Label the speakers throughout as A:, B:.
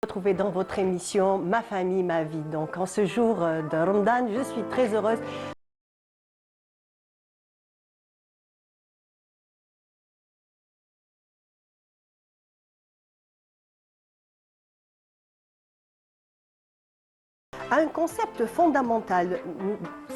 A: Retrouvez dans votre émission Ma famille, ma vie. Donc en ce jour de Ramadan, je suis très heureuse. Un concept fondamental,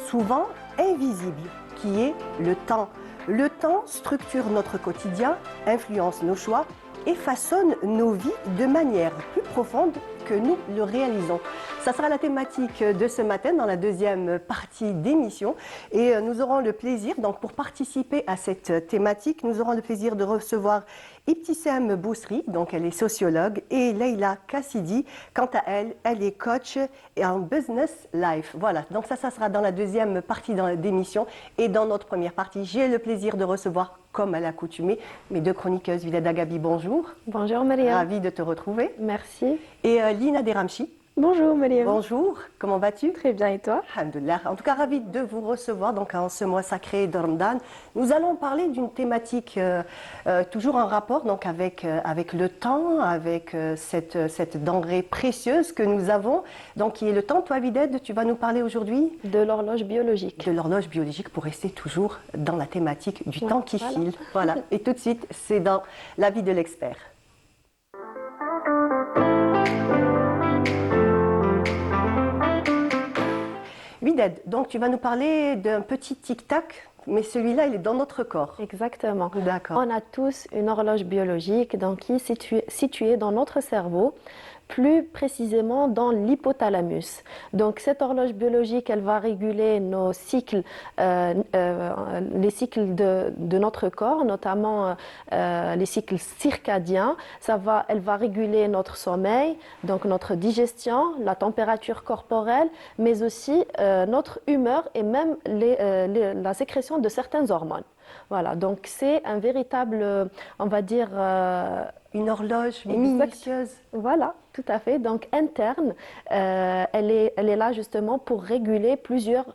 A: souvent invisible, qui est le temps. Le temps structure notre quotidien, influence nos choix et façonne nos vies de manière plus profonde que nous le réalisons. Ça sera la thématique de ce matin dans la deuxième partie d'émission et nous aurons le plaisir, donc pour participer à cette thématique, nous aurons le plaisir de recevoir Ibtissam Bousri, donc elle est sociologue, et Leila Kassidi, quant à elle, elle est coach et en business life. Voilà, donc ça sera dans la deuxième partie d'émission et dans notre première partie, j'ai le plaisir de recevoir, comme à l'accoutumée, mes deux chroniqueuses. Vileda Gabi, bonjour.
B: Bonjour Mariam.
A: Ravie de te retrouver.
B: Merci.
A: Et Lina Deramchi.
B: Bonjour Mariam.
A: Bonjour, comment vas-tu?
B: Très bien, et toi?
A: Alhamdoulilah. En tout cas, ravie de vous recevoir donc, en ce mois sacré de Ramadan. Nous allons parler d'une thématique toujours en rapport donc, avec le temps, avec cette denrée précieuse que nous avons, donc, qui est le temps. Toi, Vided, tu vas nous parler aujourd'hui
B: de l'horloge biologique.
A: De l'horloge biologique pour rester toujours dans la thématique du temps qui file. Voilà. Et tout de suite, c'est dans la vie de l'expert. Wided, donc tu vas nous parler d'un petit tic-tac, mais celui-là, il est dans notre corps.
B: Exactement.
A: D'accord.
B: On a tous une horloge biologique donc, qui est située dans notre cerveau, plus précisément dans l'hypothalamus. Donc cette horloge biologique, elle va réguler nos cycles, les cycles de notre corps, notamment les cycles circadiens. Elle va réguler notre sommeil, donc notre digestion, la température corporelle, mais aussi notre humeur et même la sécrétion de certaines hormones. Voilà, donc c'est un véritable, on va dire...
A: une horloge minutieuse.
B: Voilà, tout à fait. Donc interne, elle est là justement pour réguler plusieurs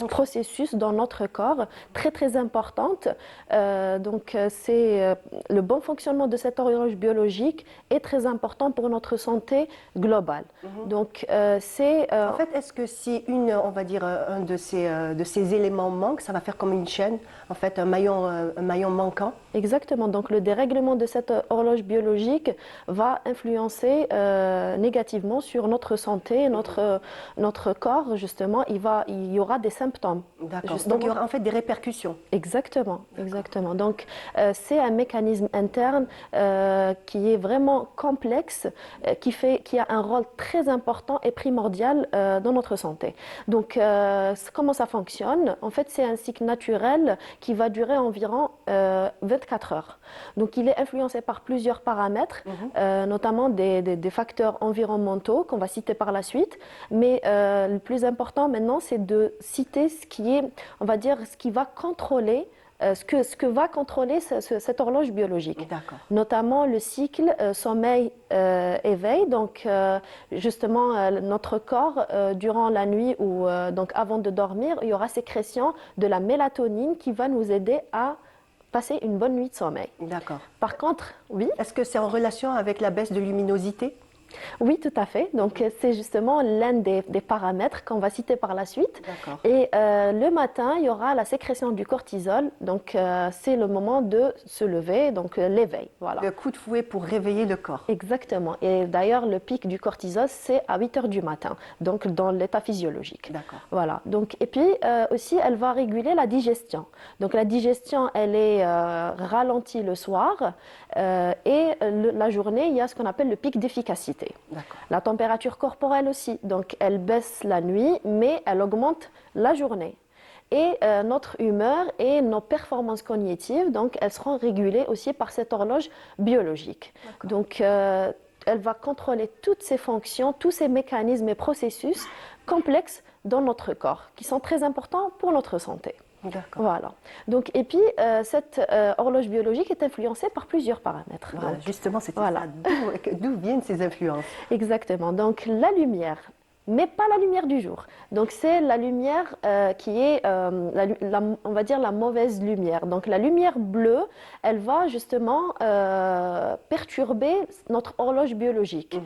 B: processus dans notre corps, très très importantes. Donc le bon fonctionnement de cette horloge biologique est très important pour notre santé globale. Donc
A: en fait, est-ce que si on va dire un de ces éléments manque, ça va faire comme une chaîne, en fait, un maillon manquant?
B: Exactement. Donc le dérèglement de cette horloge biologique va influencer négativement sur notre santé, notre corps, justement. Il y aura des symptômes.
A: D'accord. Donc il y aura en fait des répercussions.
B: Exactement, exactement. Donc c'est un mécanisme interne qui est vraiment complexe, qui a un rôle très important et primordial dans notre santé. Donc comment ça fonctionne? En fait, c'est un cycle naturel qui va durer environ 24 heures. Donc il est influencé par plusieurs paramètres, notamment des facteurs environnementaux qu'on va citer par la suite. Mais le plus important maintenant, c'est de citer ce qui est, on va dire, ce qui va contrôler ce que va contrôler cette horloge biologique. Notamment le cycle sommeil-éveil. Donc, justement, notre corps, durant la nuit ou donc avant de dormir, il y aura sécrétion de la mélatonine qui va nous aider à passer une bonne nuit de sommeil.
A: D'accord.
B: Par contre, oui.
A: Est-ce que c'est en relation avec la baisse de luminosité?
B: Oui, tout à fait. Donc, c'est justement l'un des paramètres qu'on va citer par la suite. Et le matin, il y aura la sécrétion du cortisol. Donc, c'est le moment de se lever, donc l'éveil. Voilà.
A: Le coup de fouet pour réveiller le corps.
B: Exactement. Et d'ailleurs, le pic du cortisol, c'est à 8 heures du matin, donc dans l'état physiologique.
A: D'accord.
B: Voilà. Donc, et puis, aussi, elle va réguler la digestion. Donc, la digestion, elle est ralentie le soir. Et la journée, il y a ce qu'on appelle le pic d'efficacité. La température corporelle aussi, donc elle baisse la nuit, mais elle augmente la journée. Et notre humeur et nos performances cognitives, donc elles seront régulées aussi par cette horloge biologique. Donc elle va contrôler toutes ces fonctions, tous ces mécanismes et processus complexes dans notre corps, qui sont très importants pour notre santé. Voilà. Donc, et puis, cette horloge biologique est influencée par plusieurs paramètres.
A: Voilà, justement, c'était ça. D'où viennent ces influences?
B: Exactement. Donc, la lumière. mais pas la lumière du jour. Donc c'est la lumière qui est, on va dire, la mauvaise lumière. Donc la lumière bleue, elle va justement perturber notre horloge biologique.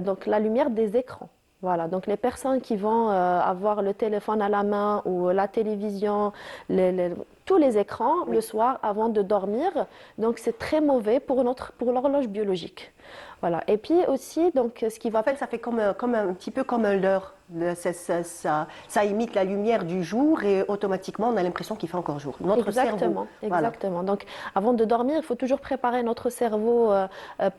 B: Donc la lumière des écrans. Voilà, donc les personnes qui vont avoir le téléphone à la main ou la télévision, tous les écrans le soir avant de dormir, donc c'est très mauvais pour l'horloge biologique. Voilà. Et puis aussi, donc, ce qui va...
A: En fait, ça fait comme un petit peu comme un leurre. Ça imite la lumière du jour et automatiquement, on a l'impression qu'il fait encore jour. Notre cerveau.
B: Exactement. Voilà. Donc, avant de dormir, il faut toujours préparer notre cerveau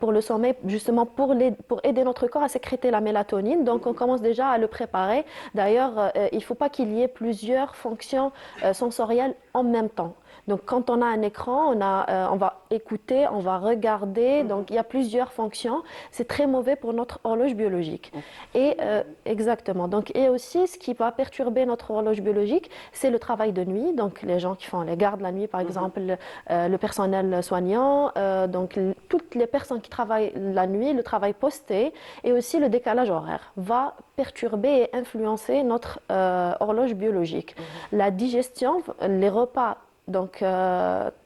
B: pour le sommeil, justement pour aider notre corps à sécréter la mélatonine. Donc, on commence déjà à le préparer. D'ailleurs, il ne faut pas qu'il y ait plusieurs fonctions sensorielles en même temps. Donc, quand on a un écran, on va écouter, on va regarder. Donc, il y a plusieurs fonctions. C'est très mauvais pour notre horloge biologique. Et exactement. Donc, et aussi, ce qui va perturber notre horloge biologique, c'est le travail de nuit. Donc, les gens qui font les gardes la nuit, par exemple, le personnel soignant, donc toutes les personnes qui travaillent la nuit, le travail posté, et aussi le décalage horaire va perturber et influencer notre horloge biologique. La digestion, les repas donc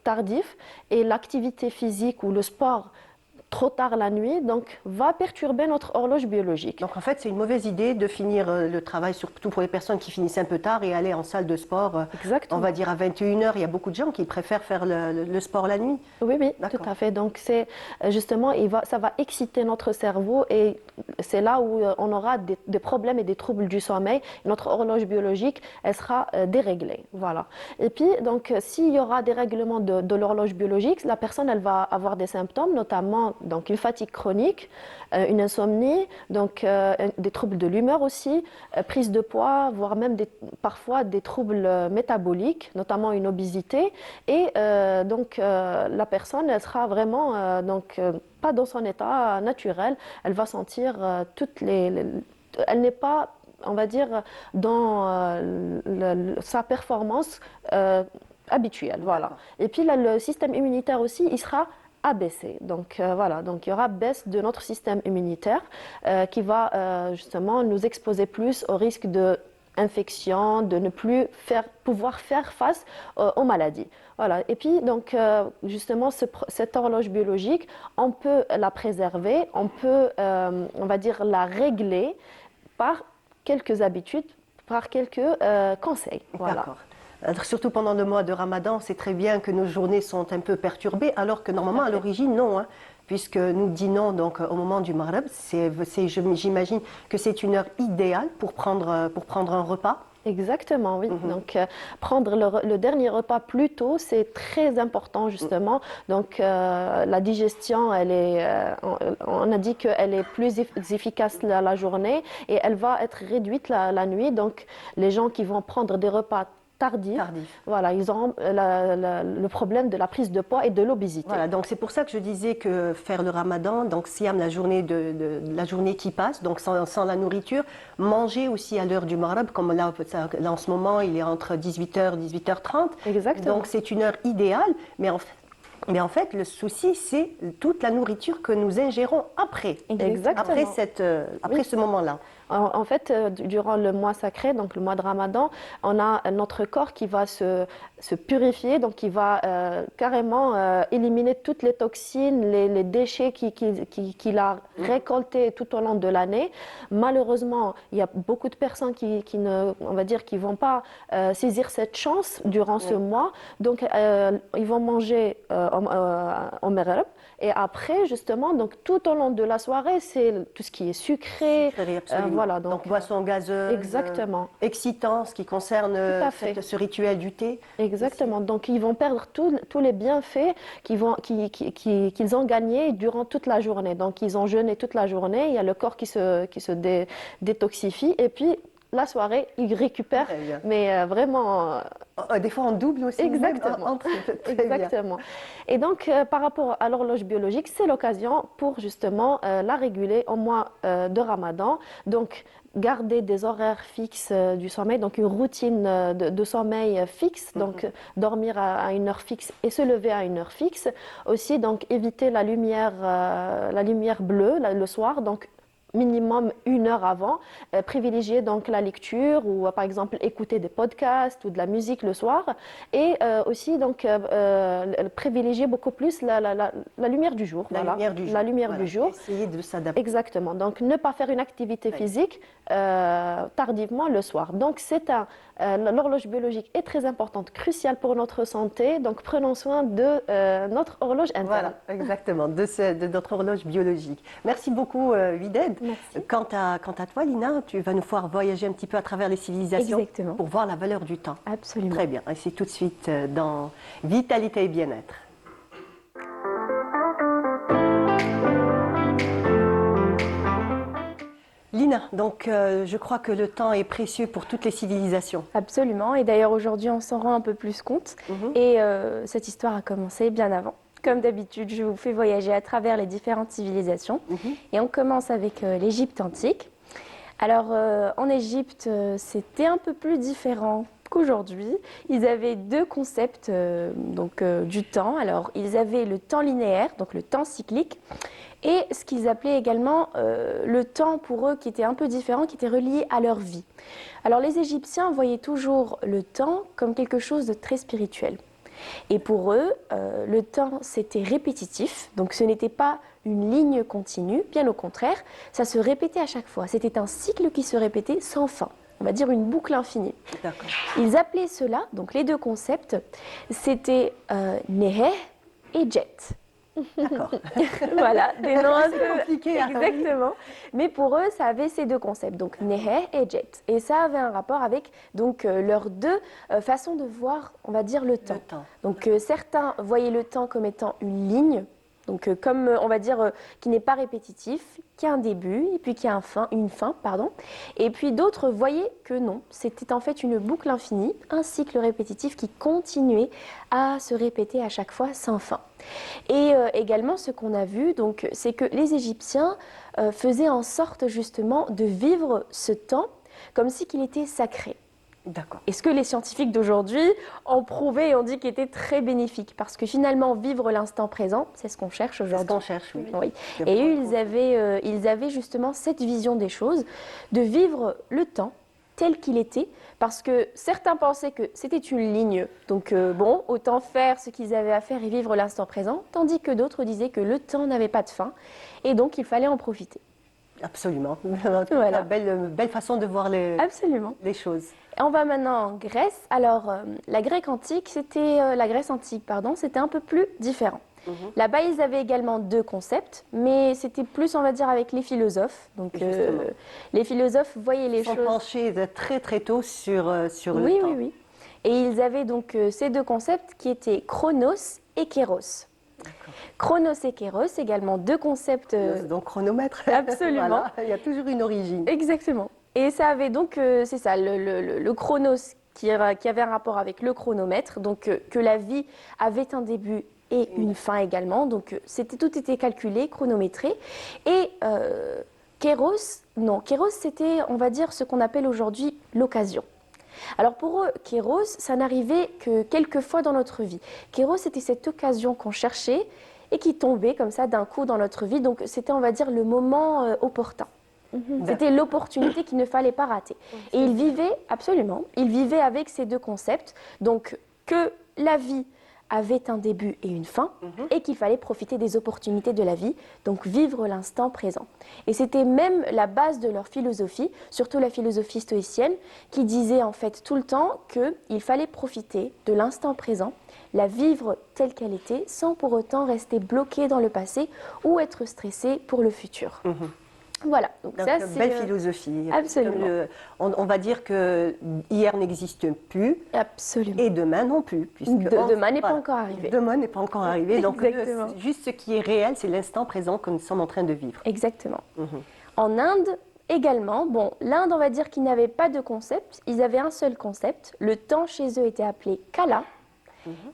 B: tardif et l'activité physique ou le sport trop tard la nuit, donc va perturber notre horloge biologique.
A: Donc en fait, c'est une mauvaise idée de finir le travail, surtout pour les personnes qui finissent un peu tard et aller en salle de sport, on va dire à 21h. Il y a beaucoup de gens qui préfèrent faire le sport la nuit.
B: Oui, tout à fait. Donc c'est justement, ça va exciter notre cerveau et c'est là où on aura des problèmes et des troubles du sommeil. Notre horloge biologique, elle sera déréglée. Voilà. Et puis, donc, s'il y aura des règlements de l'horloge biologique, la personne, elle va avoir des symptômes, notamment donc une fatigue chronique, une insomnie, donc des troubles de l'humeur aussi, prise de poids, voire même parfois des troubles métaboliques, notamment une obésité. Et donc la personne, elle sera vraiment pas dans son état naturel. Elle va sentir elle n'est pas, on va dire, dans sa performance habituelle. Voilà. Et puis là, le système immunitaire aussi, il sera abaissé. Donc voilà, donc il y aura baisse de notre système immunitaire qui va justement nous exposer plus au risque d'infection, de ne plus pouvoir faire face aux maladies. Voilà. Et puis donc justement cette horloge biologique, on peut la préserver, on peut on va dire la régler par quelques habitudes, par quelques conseils. Voilà.
A: D'accord. Surtout pendant le mois de Ramadan, c'est très bien que nos journées sont un peu perturbées, alors que normalement à l'origine non, hein, puisque nous dînons donc au moment du Maghreb. J'imagine que c'est une heure idéale pour prendre un repas.
B: Exactement, oui. Donc, prendre le dernier repas plus tôt, c'est très important, justement. Donc, la digestion, on a dit qu'elle est plus efficace la journée et elle va être réduite la nuit. Donc, les gens qui vont prendre des repas tardif. Voilà, ils auront le problème de la prise de poids et de l'obésité.
A: Voilà, donc c'est pour ça que je disais que faire le ramadan, donc Siam, la journée la journée qui passe, donc sans la nourriture, manger aussi à l'heure du Maghreb, comme là en ce moment il est entre 18h et 18h30.
B: Exactement.
A: Donc c'est une heure idéale, mais en fait, le souci, c'est toute la nourriture que nous ingérons après.
B: Exactement.
A: Après ce moment-là.
B: En fait, durant le mois sacré, donc le mois de Ramadan, on a notre corps qui va se purifier, donc qui va carrément éliminer toutes les toxines, les déchets qu'il a récoltés tout au long de l'année. Malheureusement, il y a beaucoup de personnes qui vont pas saisir cette chance durant ce mois. Donc, ils vont manger au Maghreb. Et après, justement, donc tout au long de la soirée, c'est tout ce qui est sucré.
A: Voilà, donc boisson gazeuse,
B: exactement.
A: Excitant, ce qui concerne ce rituel du thé.
B: Exactement. Donc ils vont perdre tous les bienfaits qu'ils ont gagnés durant toute la journée. Donc ils ont jeûné toute la journée, il y a le corps qui se détoxifie et puis la soirée, ils récupèrent, mais vraiment...
A: Des fois en double aussi.
B: Exactement. Exactement. Et donc, par rapport à l'horloge biologique, c'est l'occasion pour justement la réguler au mois de Ramadan. Donc, garder des horaires fixes du sommeil, donc une routine de sommeil fixe, donc dormir à une heure fixe et se lever à une heure fixe. Aussi, donc éviter la lumière bleue le soir, donc minimum 1 heure avant, privilégier donc la lecture ou par exemple écouter des podcasts ou de la musique le soir et aussi donc privilégier beaucoup plus la lumière du jour.
A: La lumière du jour.
B: La lumière
A: Voilà.
B: du jour.
A: Essayer de s'adapter.
B: Exactement. Donc ne pas faire une activité physique tardivement le soir. Donc l'horloge biologique est très importante, cruciale pour notre santé. Donc prenons soin de notre horloge interne.
A: Voilà, exactement, de notre horloge biologique. Merci beaucoup, Wided.
B: Merci.
A: Quant à toi, Lina, tu vas nous faire voyager un petit peu à travers les civilisations.
C: Exactement.
A: Pour voir la valeur du temps.
C: Absolument.
A: Très bien. Et c'est tout de suite dans Vitalité et bien-être. Lina, donc je crois que le temps est précieux pour toutes les civilisations.
C: Absolument. Et d'ailleurs, aujourd'hui, on s'en rend un peu plus compte. Et cette histoire a commencé bien avant. Comme d'habitude, je vous fais voyager à travers les différentes civilisations. Et on commence avec l'Égypte antique. Alors, en Égypte, c'était un peu plus différent qu'aujourd'hui. Ils avaient deux concepts du temps. Alors, ils avaient le temps linéaire, donc le temps cyclique, et ce qu'ils appelaient également le temps pour eux qui était un peu différent, qui était relié à leur vie. Alors, les Égyptiens voyaient toujours le temps comme quelque chose de très spirituel. Et pour eux, le temps, c'était répétitif, donc ce n'était pas une ligne continue, bien au contraire, ça se répétait à chaque fois. C'était un cycle qui se répétait sans fin, on va dire une boucle infinie.
A: D'accord.
C: Ils appelaient cela, donc les deux concepts, c'était Neheh et Jet.
A: D'accord.
C: Voilà, des noms un
A: C'est
C: peu
A: compliqué, hein.
C: exactement. Mais pour eux, ça avait ces deux concepts, donc Neheh et Jet. Et ça avait un rapport avec donc leurs deux façons de voir, on va dire, le temps.
A: Le temps.
C: Donc certains voyaient le temps comme étant une ligne, donc comme on va dire qui n'est pas répétitif, qui a un début et puis qui a une fin, pardon. Et puis d'autres voyaient que non, c'était en fait une boucle infinie, un cycle répétitif qui continuait à se répéter à chaque fois sans fin. Et également ce qu'on a vu, donc, c'est que les Égyptiens faisaient en sorte justement de vivre ce temps comme si qu'il était sacré.
A: D'accord.
C: Et ce que les scientifiques d'aujourd'hui ont prouvé et ont dit qu'il était très bénéfique, parce que finalement, vivre l'instant présent, c'est ce qu'on cherche
A: C'est ce
C: aujourd'hui.
A: qu'on cherche, oui.
C: Oui. Et eux, ils avaient justement cette vision des choses, de vivre le temps tel qu'il était, parce que certains pensaient que c'était une ligne, donc bon, autant faire ce qu'ils avaient à faire et vivre l'instant présent, tandis que d'autres disaient que le temps n'avait pas de fin, et donc il fallait en profiter.
A: Absolument.
C: Voilà.
A: Belle façon de voir
C: Absolument.
A: les choses.
C: Et on va maintenant en Grèce. Alors, la Grèce antique, c'était un peu plus différent. Là-bas, ils avaient également deux concepts, mais c'était plus, on va dire, avec les philosophes. Donc, les philosophes voyaient les
A: Ils sont
C: choses.
A: penchés très très tôt sur le
C: Oui,
A: temps.
C: oui, oui. Et ils avaient donc ces deux concepts qui étaient chronos et kéros. Chronos et kéros, également deux concepts.
A: Donc chronomètre.
C: Absolument.
A: Voilà, il y a toujours une origine.
C: Exactement. Et ça avait donc, c'est ça, le chronos qui avait un rapport avec le chronomètre, donc que la vie avait un début et une fin également, donc tout était calculé, chronométré. Et kéros, c'était, on va dire, ce qu'on appelle aujourd'hui l'occasion. Alors pour eux, kéros, ça n'arrivait que quelques fois dans notre vie. Kéros, c'était cette occasion qu'on cherchait et qui tombait comme ça d'un coup dans notre vie, donc c'était, on va dire, le moment opportun. C'était l'opportunité qu'il ne fallait pas rater. Et ils vivaient, absolument, ils vivaient avec ces deux concepts, donc que la vie avait un début et une fin, et qu'il fallait profiter des opportunités de la vie, donc vivre l'instant présent. Et c'était même la base de leur philosophie, surtout la philosophie stoïcienne, qui disait en fait tout le temps qu'il fallait profiter de l'instant présent, la vivre telle qu'elle était, sans pour autant rester bloqué dans le passé ou être stressé pour le futur. Voilà, donc ça c'est
A: belle philosophie.
C: Absolument.
A: On va dire que hier n'existe plus.
C: Absolument.
A: Et demain non plus.
C: Demain n'est pas encore arrivé.
A: Demain n'est pas encore arrivé. Donc
C: Exactement.
A: juste ce qui est réel, c'est l'instant présent que nous sommes en train de vivre.
C: Exactement. En Inde également, bon, l'Inde, on va dire qu'ils n'avaient pas de concept, ils avaient un seul concept. Le temps chez eux était appelé Kala,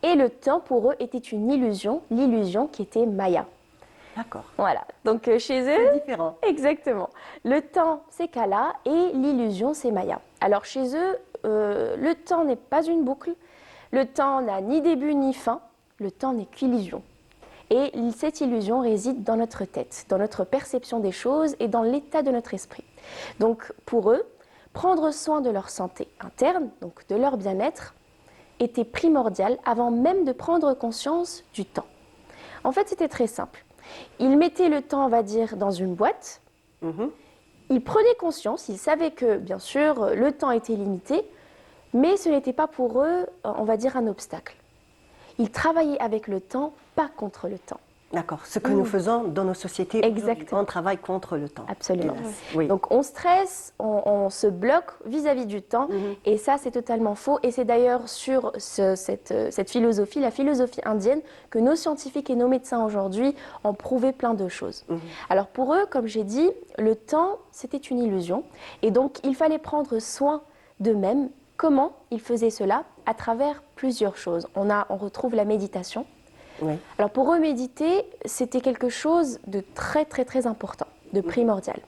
C: et le temps pour eux était une illusion, l'illusion qui était Maya.
A: D'accord.
C: Voilà, donc chez eux,
A: c'est différent.
C: Exactement. Le temps, c'est Kala et l'illusion, c'est Maya. Alors chez eux, le temps n'est pas une boucle, le temps n'a ni début ni fin, le temps n'est qu'illusion. Et cette illusion réside dans notre tête, dans notre perception des choses et dans l'état de notre esprit. Donc pour eux, prendre soin de leur santé interne, donc de leur bien-être, était primordial avant même de prendre conscience du temps. En fait, c'était très simple. Ils mettaient le temps, on va dire, dans une boîte. Ils prenaient conscience, ils savaient que, bien sûr, le temps était limité, mais ce n'était pas pour eux, on va dire, un obstacle. Ils travaillaient avec le temps, pas contre le temps.
A: D'accord, ce que nous faisons dans nos sociétés,
C: Exactement.
A: on travaille contre le temps.
C: Absolument.
A: Hélas. Oui.
C: Donc on stresse, on se bloque vis-à-vis du temps, et ça c'est totalement faux. Et c'est d'ailleurs sur cette philosophie, la philosophie indienne, que nos scientifiques et nos médecins aujourd'hui ont prouvé plein de choses. Alors pour eux, comme j'ai dit, le temps c'était une illusion, et donc il fallait prendre soin d'eux-mêmes. Comment ils faisaient cela? À travers plusieurs choses. On retrouve la méditation.
A: Oui.
C: Alors pour eux, méditer, c'était quelque chose de très très très important, de primordial.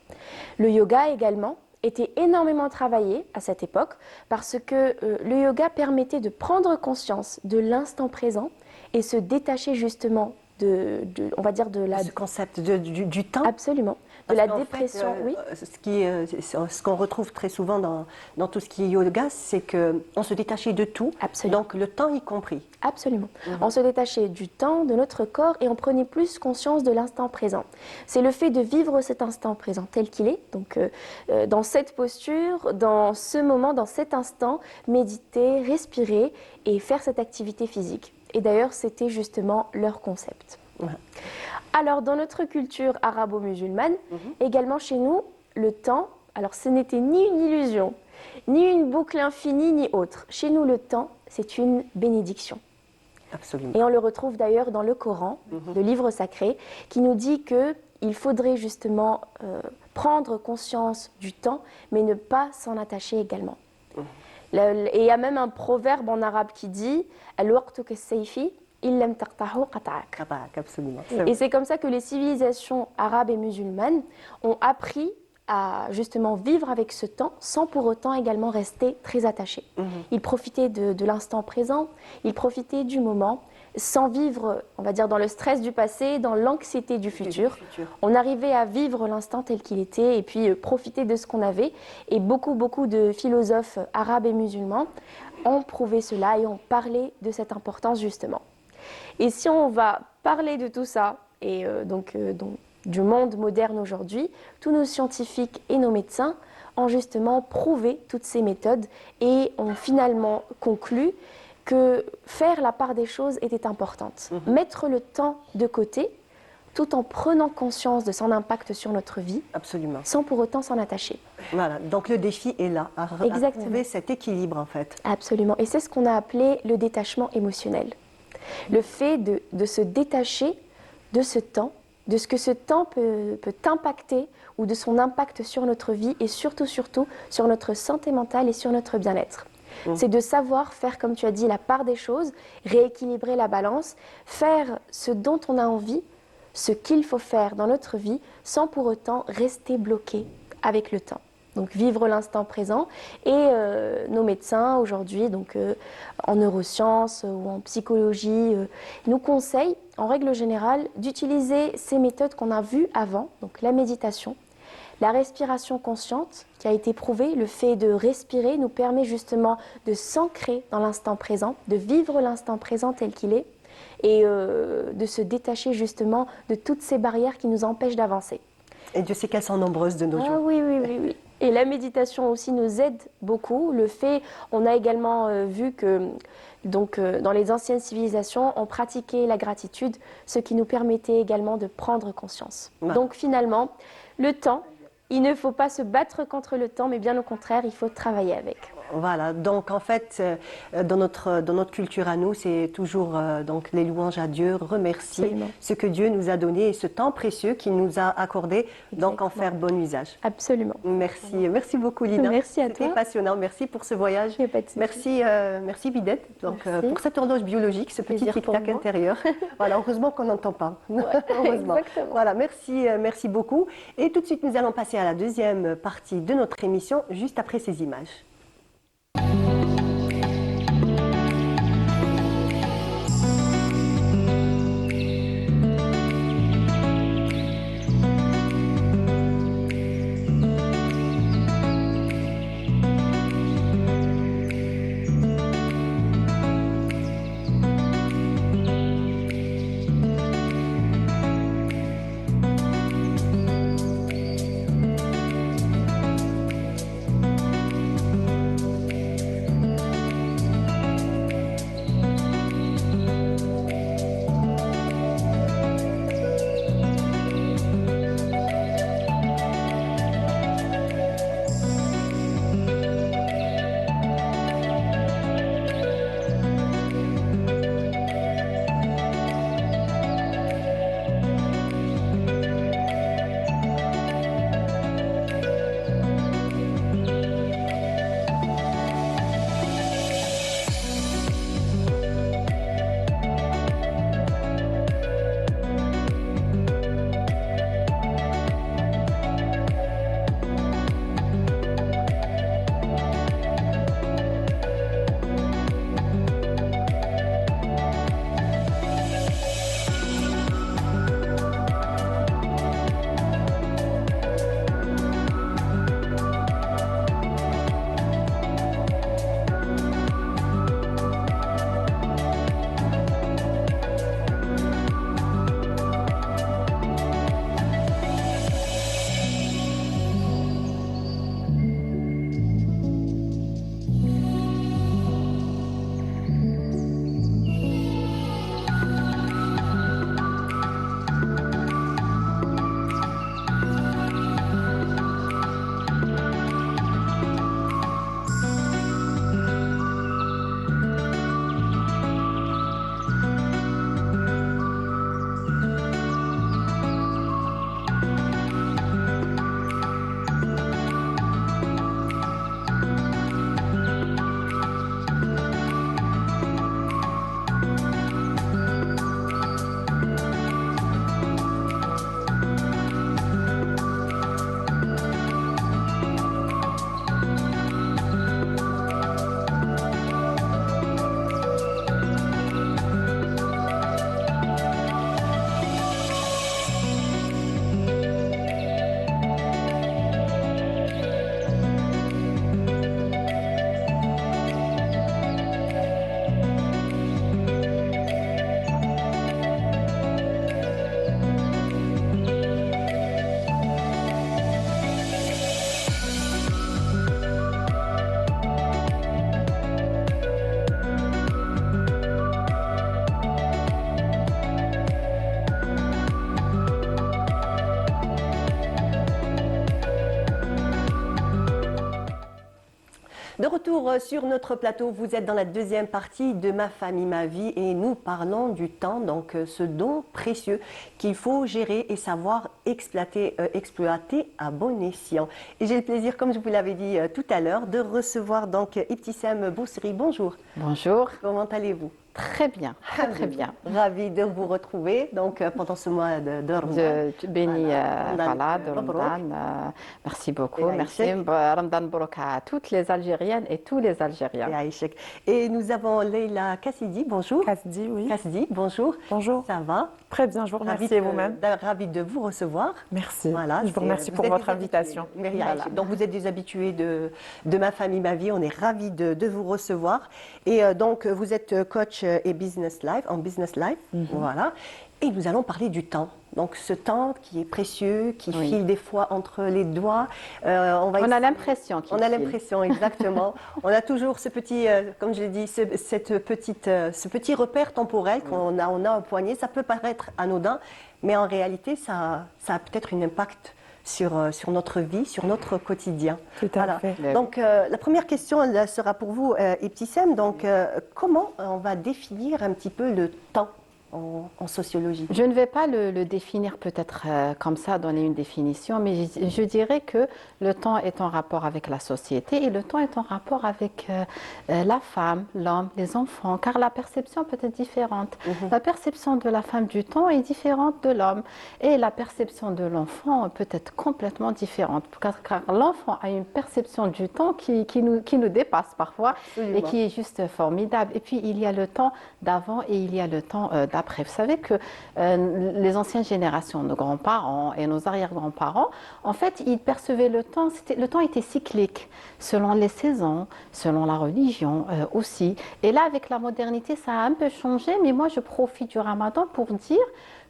C: Le yoga également était énormément travaillé à cette époque parce que le yoga permettait de prendre conscience de l'instant présent et se détacher justement on va dire de la...
A: Ce concept du temps.
C: Absolument. De
A: Parce
C: la
A: qu'en
C: dépression,
A: fait,
C: oui.
A: Ce qu'on retrouve très souvent dans tout ce qui est yoga, c'est qu'on se détachait de tout,
C: Absolument.
A: donc le temps y compris.
C: Absolument. On se détachait du temps, de notre corps, et on prenait plus conscience de l'instant présent. C'est le fait de vivre cet instant présent tel qu'il est, donc dans cette posture, dans ce moment, dans cet instant, méditer, respirer et faire cette activité physique. Et d'ailleurs, c'était justement leur concept.
A: Ouais.
C: Alors, dans notre culture arabo-musulmane, également chez nous, le temps, alors ce n'était ni une illusion, ni une boucle infinie, ni autre. Chez nous, le temps, c'est une bénédiction.
A: Absolument.
C: Et on le retrouve d'ailleurs dans le Coran, le livre sacré, qui nous dit qu'il faudrait justement prendre conscience du temps, mais ne pas s'en attacher également. Et il y a même un proverbe en arabe qui dit « Al-waqtu kas-sayfi, illam taqtahu qata'ak ».
A: Absolument.
C: Et c'est comme ça que les civilisations arabes et musulmanes ont appris à justement vivre avec ce temps sans pour autant également rester très attachés. Ils profitaient de l'instant présent, ils profitaient du moment, sans vivre, on va dire, dans le stress du passé, dans l'anxiété du futur. On arrivait à vivre l'instant tel qu'il était et puis profiter de ce qu'on avait. Et beaucoup de philosophes arabes et musulmans ont prouvé cela et ont parlé de cette importance justement. Et si on va parler de tout ça, et donc du monde moderne aujourd'hui, tous nos scientifiques et nos médecins ont justement prouvé toutes ces méthodes et ont finalement conclu que faire la part des choses était importante. Mettre le temps de côté, tout en prenant conscience de son impact sur notre vie,
A: Absolument.
C: sans pour autant s'en attacher.
A: Voilà, donc le défi est là, à trouver cet équilibre en fait.
C: Absolument, et c'est ce qu'on a appelé le détachement émotionnel. Le fait de se détacher de ce temps, de ce que ce temps peut impacter ou de son impact sur notre vie et surtout sur notre santé mentale et sur notre bien-être. C'est de savoir faire, comme tu as dit, la part des choses, rééquilibrer la balance, faire ce dont on a envie, ce qu'il faut faire dans notre vie, sans pour autant rester bloqué avec le temps. Donc vivre l'instant présent. Et nos médecins aujourd'hui, donc en neurosciences ou en psychologie, nous conseillent en règle générale d'utiliser ces méthodes qu'on a vues avant, donc la méditation, la respiration consciente qui a été prouvée. Le fait de respirer nous permet justement de s'ancrer dans l'instant présent, de vivre l'instant présent tel qu'il est et de se détacher justement de toutes ces barrières qui nous empêchent d'avancer.
A: Et Dieu sait qu'elles sont nombreuses de nos jours.
C: Oui. Et la méditation aussi nous aide beaucoup. On a également vu que dans les anciennes civilisations, on pratiquait la gratitude, ce qui nous permettait également de prendre conscience.
A: Ouais.
C: Donc finalement, le temps, il ne faut pas se battre contre le temps, mais bien au contraire, il faut travailler avec.
A: Voilà, donc en fait, dans notre culture à nous, c'est toujours donc les louanges à Dieu, remercier
C: Absolument.
A: ce que Dieu nous a donné et ce temps précieux qu'il nous a accordé, donc en
C: Exactement.
A: faire bon usage.
C: Absolument.
A: Merci beaucoup Lina.
C: Merci à
A: C'était
C: toi.
A: passionnant, merci pour ce voyage.
C: Il y a pas de souci.
A: Merci Bidette donc,
C: Merci.
A: pour cette horloge biologique, ce petit
C: Plaisir pour
A: tic-tac
C: moi.
A: intérieur. Voilà, heureusement qu'on n'entend pas. Heureusement.
C: exactement.
A: Voilà, merci beaucoup. Et tout de suite, nous allons passer à la deuxième partie de notre émission, juste après ces images. De retour sur notre plateau, vous êtes dans la deuxième partie de Ma famille, ma vie et nous parlons du temps, donc ce don précieux qu'il faut gérer et savoir exploiter à bon escient. Et j'ai le plaisir, comme je vous l'avais dit tout à l'heure, de recevoir donc Ibtissam Bousri. Bonjour.
D: Bonjour.
A: Comment allez-vous?
D: Très bien, très bien.
A: Ravie de vous retrouver donc pendant ce mois de Ramadan.
D: De béni
A: Voilà,
D: de Ramadan. Merci beaucoup.
A: Et
D: Merci.
A: Aïchek.
D: Ramadan Barak à toutes les Algériennes et tous les Algériens.
A: Et Aïchek. Et nous avons Leila Kassidi. Bonjour.
E: Kasdi, oui.
A: Kassidi, bonjour.
E: Bonjour.
A: Ça va?
E: Très bien, je vous
A: Ravie
E: remercie et vous-même.
A: Ravie de vous recevoir.
E: Merci.
A: Voilà,
E: Je vous remercie pour
A: êtes
E: votre
A: des
E: invitation.
A: habitués. Merci,
D: Voilà.
A: Aïcha. Donc vous êtes des habitués de Ma famille, ma vie. On est ravis de vous recevoir. Et donc vous êtes coach et en business life. Voilà. Et nous allons parler du temps. Donc ce temps qui est précieux, qui
D: Oui.
A: file des fois entre les doigts. On
D: On a l'impression qu'il
A: On a
D: file.
A: l'impression, exactement. On a toujours ce petit, comme je l'ai dit, ce petit repère temporel qu'on a, on a au poignet. Ça peut paraître anodin, mais en réalité, ça a peut-être un impact sur notre vie, sur notre quotidien.
E: Tout à fait.
A: Donc, la première question elle sera pour vous, Ibtissam. Donc, comment on va définir un petit peu le temps en sociologie?
D: Je ne vais pas le définir peut-être comme ça, donner une définition, mais je dirais que le temps est en rapport avec la société et le temps est en rapport avec la femme, l'homme, les enfants, car la perception peut être différente. La perception de la femme du temps est différente de l'homme et la perception de l'enfant peut être complètement différente, car l'enfant a une perception du temps qui nous dépasse parfois.
A: Absolument.
D: Et qui est juste formidable. Et puis, il y a le temps d'avant et il y a le temps d'après. Vous savez que les anciennes générations, nos grands-parents et nos arrière-grands-parents, en fait, ils percevaient le temps, le temps était cyclique, selon les saisons, selon la religion aussi. Et là, avec la modernité, ça a un peu changé, mais moi, je profite du Ramadan pour dire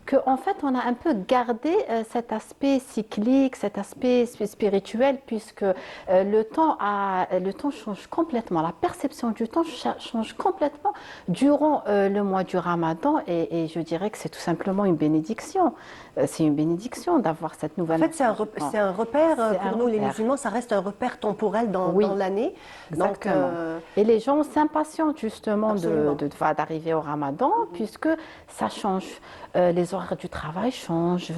D: qu'en fait, on a un peu gardé cet aspect cyclique, cet aspect spirituel, puisque le temps change complètement. La perception du temps change complètement durant le mois du Ramadan, et je dirais que c'est tout simplement une bénédiction. C'est une bénédiction d'avoir cette
A: En
D: nouvelle.
A: fait, c'est un repère,
D: C'est
A: pour
D: un
A: nous les
D: repère.
A: musulmans, ça reste un repère temporel dans
D: Oui,
A: l'année. Donc,
D: exactement. Et les gens s'impatientent justement
A: Absolument.
D: d'arriver au Ramadan, puisque ça change. Les horaires du travail changent.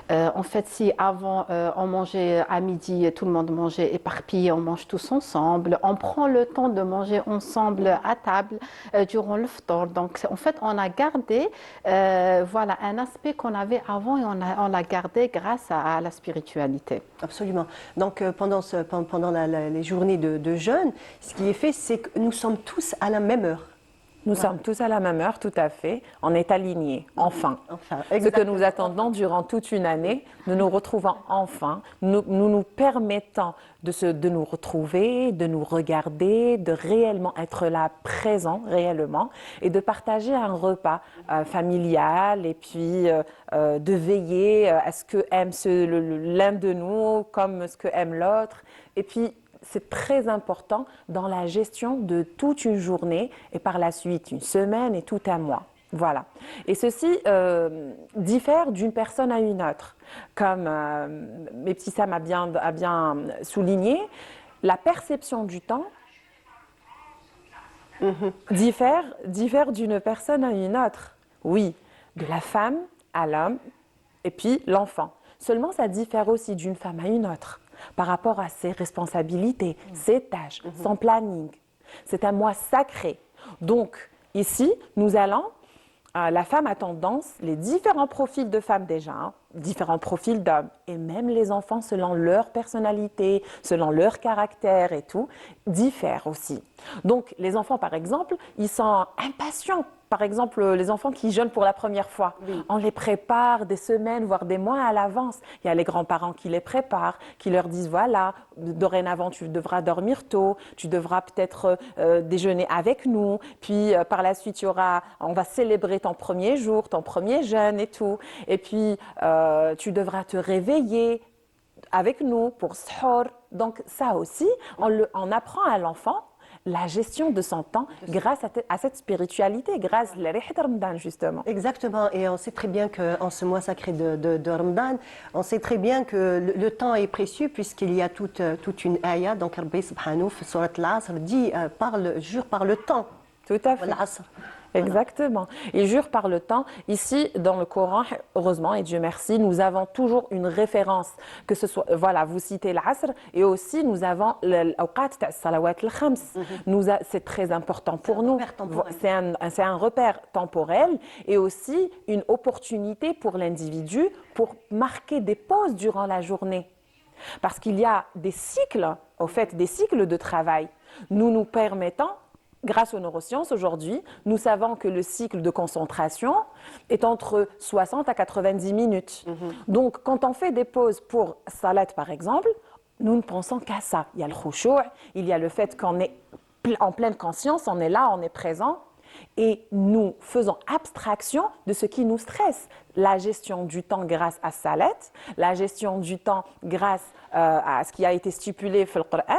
D: En fait, si avant on mangeait à midi, tout le monde mangeait éparpillé, on mange tous ensemble. On prend le temps de manger ensemble à table durant le fطور. Donc, en fait, on a gardé voilà, un aspect qu'on avait avant et on l'a gardé grâce à la spiritualité.
A: Absolument. Donc, pendant les journées de jeûne, ce qui est fait, c'est que nous sommes tous à la même heure.
E: Nous sommes tous à la même heure, tout à fait. On est alignés, enfin.
A: Enfin,
E: Ce que nous attendons durant toute une année, nous nous retrouvons enfin, nous permettant de nous retrouver, de nous regarder, de réellement être là, présent réellement, et de partager un repas familial, et puis de veiller à ce que aime l'un de nous comme ce que aime l'autre. Et puis, c'est très important dans la gestion de toute une journée et par la suite une semaine et tout un mois. Voilà. Et ceci diffère d'une personne à une autre. Comme Ibtissam a bien souligné, la perception du temps diffère d'une personne à une autre. Oui, de la femme à l'homme et puis l'enfant. Seulement, ça diffère aussi d'une femme à une autre par rapport à ses responsabilités, ses tâches, son planning. C'est un mois sacré. Donc, ici, nous allons, la femme a tendance, les différents profils de femmes déjà, différents profils d'hommes, et même les enfants, selon leur personnalité, selon leur caractère et tout, diffèrent aussi. Donc, les enfants, par exemple, ils sont impatients. Par exemple, les enfants qui jeûnent pour la première fois, on les prépare des semaines, voire des mois à l'avance. Il y a les grands-parents qui les préparent, qui leur disent, voilà, dorénavant, tu devras dormir tôt, tu devras peut-être déjeuner avec nous, puis par la suite, on va célébrer ton premier jour, ton premier jeûne et tout. Et puis, tu devras te réveiller avec nous pour sahur. Donc ça aussi, on apprend à l'enfant la gestion de son temps grâce à cette spiritualité, grâce à l'Rihd Ramadan, justement.
A: Exactement, et on sait très bien qu'en ce mois sacré de Ramadan, on sait très bien que le temps est précieux puisqu'il y a toute une ayah, donc Rabbi subhanahu surat al-Asr dit jure par le temps.
E: Tout à fait.
A: Al-Asr.
E: Exactement. Il jure par le temps. Ici, dans le Coran, heureusement, et Dieu merci, nous avons toujours une référence, que ce soit, voilà, vous citez l'Asr, et aussi nous avons l'Awqat Salawat al-Khams. C'est très important pour nous. C'est un repère temporel et aussi une opportunité pour l'individu pour marquer des pauses durant la journée. Parce qu'il y a des cycles, au fait, des cycles de travail. Nous permettons. Grâce aux neurosciences, aujourd'hui, nous savons que le cycle de concentration est entre 60 à 90 minutes. Donc, quand on fait des pauses pour salat, par exemple, nous ne pensons qu'à ça. Il y a le khushu', il y a le fait qu'on est en pleine conscience, on est là, on est présent. Et nous faisons abstraction de ce qui nous stresse. La gestion du temps grâce à Salat, la gestion du temps grâce à ce qui a été stipulé dans le Coran.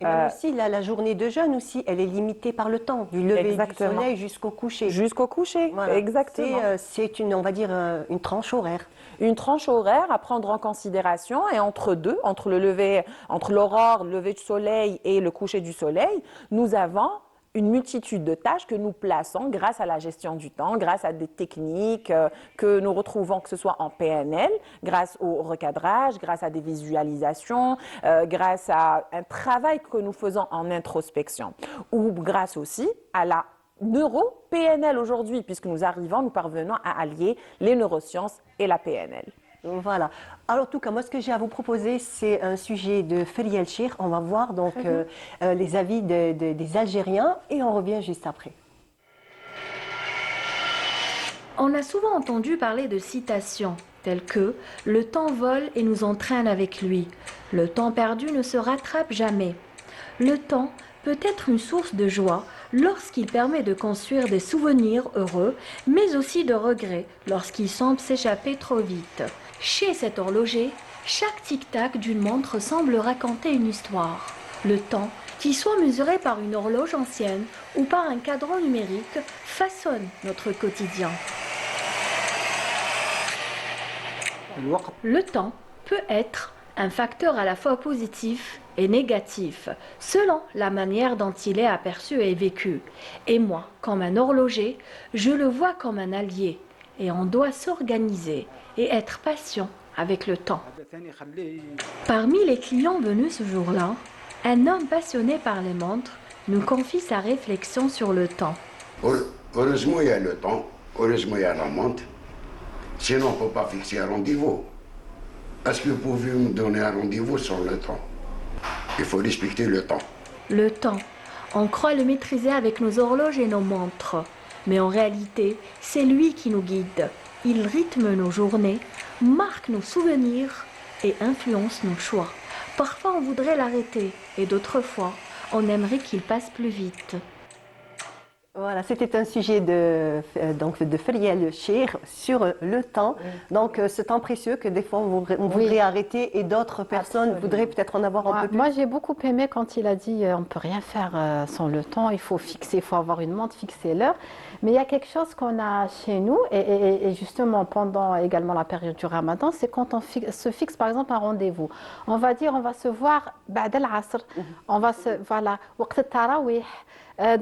A: Et même aussi, la journée de jeûne aussi, elle est limitée par le temps, du lever du soleil jusqu'au coucher.
E: Jusqu'au coucher,
A: voilà.
E: exactement.
A: C'est on va dire, une tranche horaire.
E: Une tranche horaire à prendre en considération et entre deux, entre l'aurore, le lever du soleil et le coucher du soleil, nous avons une multitude de tâches que nous plaçons grâce à la gestion du temps, grâce à des techniques que nous retrouvons, que ce soit en PNL, grâce au recadrage, grâce à des visualisations, grâce à un travail que nous faisons en introspection, ou grâce aussi à la neuro-PNL aujourd'hui, puisque nous parvenons à allier les neurosciences et la PNL.
A: Voilà. Alors, en tout cas, moi, ce que j'ai à vous proposer, c'est un sujet de Feria El Cheikh. On va voir donc les avis des Algériens et on revient juste après.
F: On a souvent entendu parler de citations telles que « Le temps vole et nous entraîne avec lui. Le temps perdu ne se rattrape jamais. » Le temps peut être une source de joie lorsqu'il permet de construire des souvenirs heureux, mais aussi de regrets lorsqu'il semble s'échapper trop vite. Chez cet horloger, chaque tic-tac d'une montre semble raconter une histoire. Le temps, qu'il soit mesuré par une horloge ancienne ou par un cadran numérique, façonne notre quotidien. Le temps peut être un facteur à la fois positif et négatif, selon la manière dont il est aperçu et vécu. Et moi, comme un horloger, je le vois comme un allié, et on doit s'organiser et être patient avec le temps. Parmi les clients venus ce jour-là, un homme passionné par les montres nous confie sa réflexion sur le temps.
G: Heureusement, il y a le temps, heureusement, il y a la montre. Sinon, on ne peut pas fixer un rendez-vous. Est-ce que vous pouvez me donner un rendez-vous sur le temps? Il faut respecter le temps.
F: Le temps, on croit le maîtriser avec nos horloges et nos montres. Mais en réalité, c'est lui qui nous guide. Il rythme nos journées, marque nos souvenirs et influence nos choix. Parfois, on voudrait l'arrêter et d'autres fois, on aimerait qu'il passe plus vite.
A: Voilà, c'était un sujet de Feria El Cheikh sur le temps. Donc, ce temps précieux que des fois on voudrait arrêter et d'autres personnes voudraient peut-être en avoir un peu plus.
D: Moi, j'ai beaucoup aimé quand il a dit on ne peut rien faire sans le temps, il faut fixer, il faut avoir une montre, fixer l'heure. Mais il y a quelque chose qu'on a chez nous, et justement pendant également la période du Ramadan, c'est quand on se fixe par exemple un rendez-vous. On va dire on va se voir ba'd al-asr, on va voilà, waqt al-tarawih.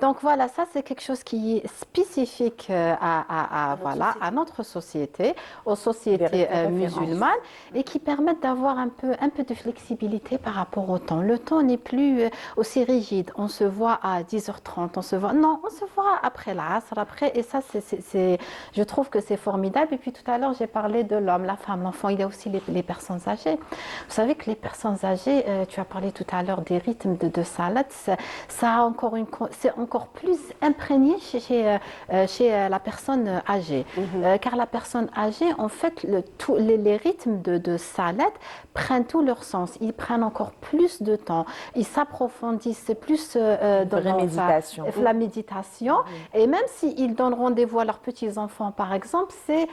D: Donc voilà, ça c'est quelque chose qui est spécifique à notre société, aux sociétés musulmanes, et qui permettent d'avoir un peu de flexibilité par rapport au temps. Le temps n'est plus aussi rigide. On se voit à 10h30, on se voit après l'asr, et ça je trouve que c'est formidable. Et puis tout à l'heure j'ai parlé de l'homme, la femme, l'enfant. Il y a aussi les personnes âgées. Vous savez que les personnes âgées, tu as parlé tout à l'heure des rythmes de salat, ça a encore c'est encore plus imprégné chez la personne âgée. Car la personne âgée, en fait, les rythmes de Salat prennent tout leur sens. Ils prennent encore plus de temps. Ils s'approfondissent. C'est plus dans
E: méditation.
D: La méditation. Et même s'ils donnent rendez-vous à leurs petits-enfants, par exemple, c'est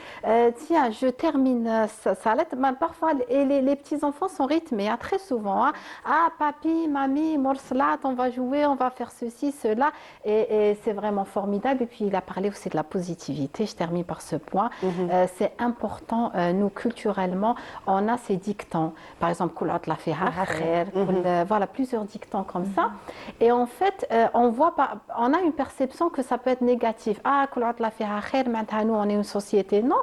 D: tiens, je termine Salat. Ben, parfois, les petits-enfants sont rythmés, hein, très souvent. Hein. Ah, papi, mamie, morslat, on va jouer, on va faire ceci, cela. Et c'est vraiment formidable. Et puis, il a parlé aussi de la positivité. Je termine par ce point. C'est important, nous, culturellement, on a ces dictons. Par exemple, voilà, plusieurs dictons comme ça. Et en fait, on a une perception que ça peut être négatif. Ah, nous, on est une société. Non,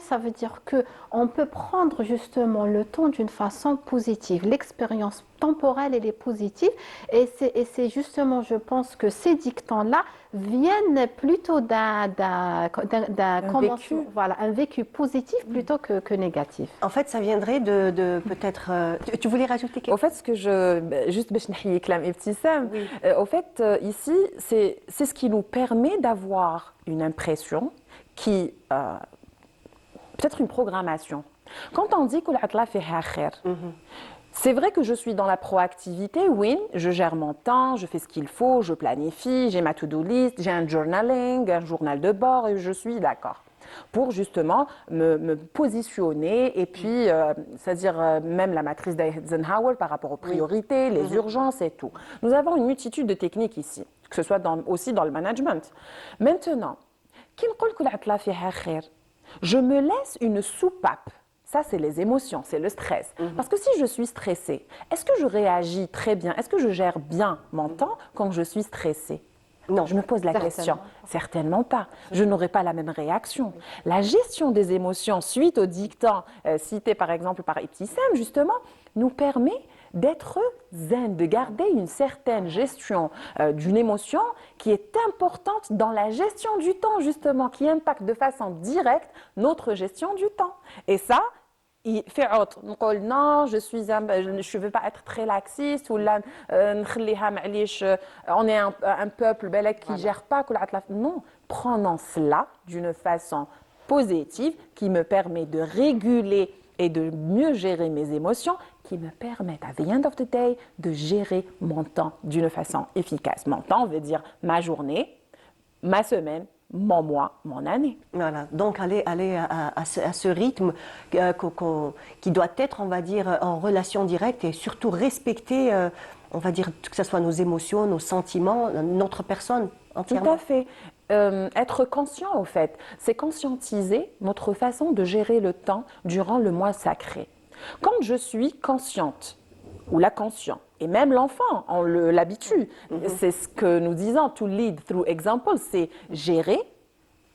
D: ça veut dire qu'on peut prendre justement le temps d'une façon positive. L'expérience temporelle, elle est positive. Et c'est justement, je pense que ces dictons-là viennent plutôt d'un
E: vécu.
D: Voilà, un vécu positif plutôt que négatif.
A: En fait, ça viendrait de peut-être... tu voulais rajouter quelque
E: Au fait, ce que juste باش نحيي كلام ابتسام, au fait, ici, c'est ce qui nous permet d'avoir une impression qui, peut-être une programmation. Quand on dit que l'atla fiha khair, c'est vrai que je suis dans la proactivité, oui, je gère mon temps, je fais ce qu'il faut, je planifie, j'ai ma to-do list, j'ai un journaling, un journal de bord et je suis d'accord pour justement me positionner et puis, c'est-à-dire même la matrice d'Eisenhower par rapport aux priorités, les urgences et tout. Nous avons une multitude de techniques ici, que ce soit aussi dans le management. Maintenant, je me laisse une soupape. Ça, c'est les émotions, c'est le stress. Parce que si je suis stressée, est-ce que je réagis très bien? Est-ce que je gère bien mon temps quand je suis stressée? Non. Je me pose la question. Certainement pas. Je n'aurai pas la même réaction. La gestion des émotions suite aux dictants cités par exemple par Ibtissam, justement, nous permet d'être zen, de garder une certaine gestion d'une émotion qui est importante dans la gestion du temps, justement, qui impacte de façon directe notre gestion du temps. Et ça, il fait autre. Non, je veux pas être très laxiste ou là, on est un peuple qui gère pas. Non, prenons cela d'une façon positive qui me permet de réguler et de mieux gérer mes émotions, qui me permettent, à the end of the day, de gérer mon temps d'une façon efficace. Mon temps veut dire ma journée, ma semaine, mon mois, mon année.
A: Voilà, donc aller à ce rythme qui doit être, on va dire, en relation directe et surtout respecter, on va dire, que ce soit nos émotions, nos sentiments, notre personne entièrement.
E: Tout à fait. Être conscient, au fait, c'est conscientiser notre façon de gérer le temps durant le mois sacré. Quand je suis consciente, ou la conscient, et même l'enfant, on l'habitue, c'est ce que nous disons, to lead through example, c'est gérer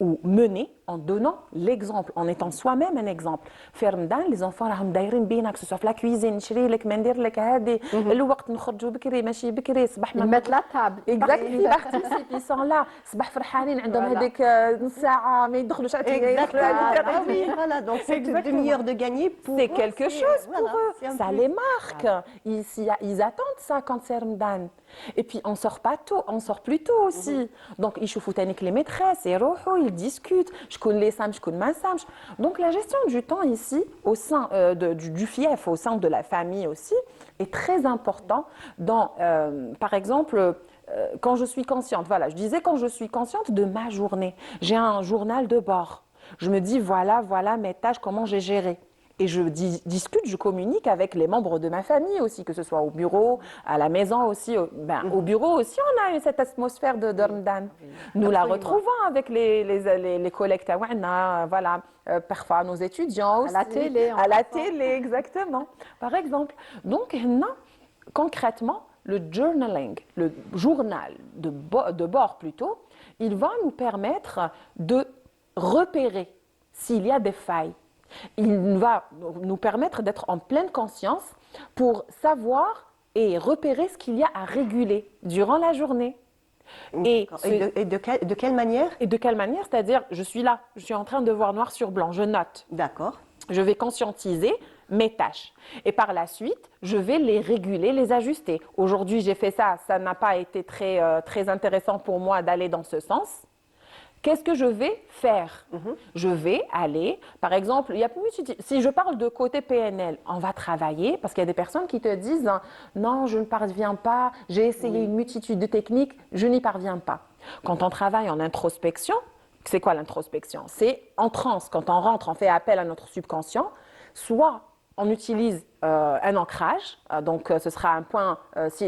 E: ou mener en donnant l'exemple, en étant soi-même un exemple. Faire Ramadan, les enfants راهم دايرين بينا, que ce soit في la cuisine, نشري لك ما ندير لك هذه, الوقت نخرجوا بكري ماشي بكري, صباح
D: Ils mettent la table.
E: Exactement, ils participent, ils sont là. صباح فرحانين عندهم هذيك نص ساعة ما يدخلوش على
A: Exactement. Oui, voilà, donc cette demi-heure de gagner pour
E: c'est quelque chose pour
A: voilà,
E: eux. Ça les marque. Ils attendent ça quand c'est Ramadan. Et puis on sort pas tôt, on sort plus tôt aussi. Donc ils يشوفوا تانيك les maîtresses, ils discutent. شكون اللي صام شكون ما صامش. Donc la gestion du temps ici au sein du fief, au sein de la famille aussi, est très important dans, par exemple, quand je suis consciente, voilà, je disais quand je suis consciente de ma journée, j'ai un journal de bord. Je me dis voilà mes tâches, comment j'ai géré. Et je discute, je communique avec les membres de ma famille aussi, que ce soit au bureau, à la maison aussi. Au bureau aussi, on a cette atmosphère de Ramadan. Nous la retrouvons avec les collègues taouana, voilà, parfois nos étudiants aussi.
D: À la télé.
E: À la télé, exactement. Par exemple. Donc, concrètement, le journaling, le journal de bord plutôt, il va nous permettre de repérer s'il y a des failles. Il va nous permettre d'être en pleine conscience pour savoir et repérer ce qu'il y a à réguler durant la journée.
A: Et de quelle manière?
E: Et de quelle manière? C'est-à-dire, je suis là, je suis en train de voir noir sur blanc, je note.
A: D'accord.
E: Je vais conscientiser mes tâches. Et par la suite, je vais les réguler, les ajuster. Aujourd'hui, j'ai fait ça, ça n'a pas été très intéressant pour moi d'aller dans ce sens. Qu'est-ce que je vais faire? Je vais aller, par exemple, si je parle de côté PNL, on va travailler, parce qu'il y a des personnes qui te disent « Non, je ne parviens pas, j'ai essayé une multitude de techniques, je n'y parviens pas ». Quand on travaille en introspection, c'est quoi l'introspection? C'est en transe, quand on rentre, on fait appel à notre subconscient, soit on utilise un ancrage, donc ce sera un point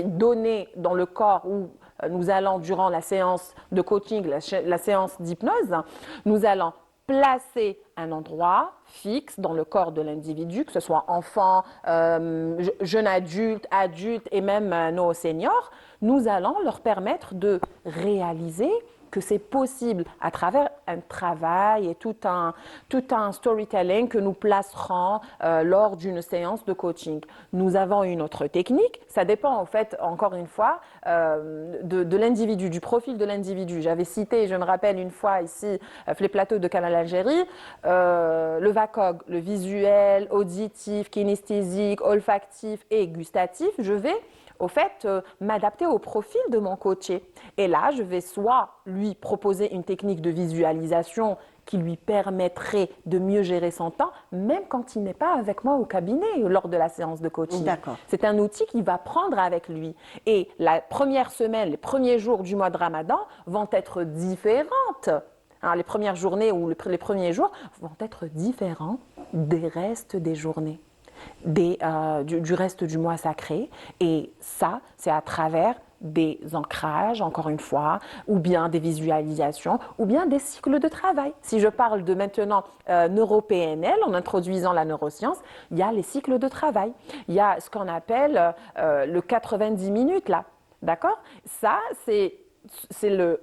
E: donné dans le corps où nous allons, durant la séance de coaching, la séance d'hypnose, nous allons placer un endroit fixe dans le corps de l'individu, que ce soit enfant, jeune adulte, adulte et même nos seniors. Nous allons leur permettre de réaliser que c'est possible à travers un travail et tout un storytelling que nous placerons lors d'une séance de coaching. Nous avons une autre technique, ça dépend en fait, encore une fois, de l'individu, du profil de l'individu. J'avais cité, je me rappelle une fois ici, les plateaux de Canal Algérie, le VACOG, le visuel, auditif, kinesthésique, olfactif et gustatif. Je vais au fait, m'adapter au profil de mon coaché. Et là, je vais soit lui proposer une technique de visualisation qui lui permettrait de mieux gérer son temps, même quand il n'est pas avec moi au cabinet lors de la séance de coaching.
A: D'accord.
E: C'est un outil qu'il va prendre avec lui. Et la première semaine, les premiers jours du mois de Ramadan vont être différentes. Alors, les premières journées ou les premiers jours vont être différents des restes des journées. Du reste du mois sacré, et ça, c'est à travers des ancrages, encore une fois, ou bien des visualisations, ou bien des cycles de travail. Si je parle de maintenant neuro-PNL, en introduisant la neuroscience, il y a les cycles de travail. Il y a ce qu'on appelle le 90 minutes, là, d'accord? Ça,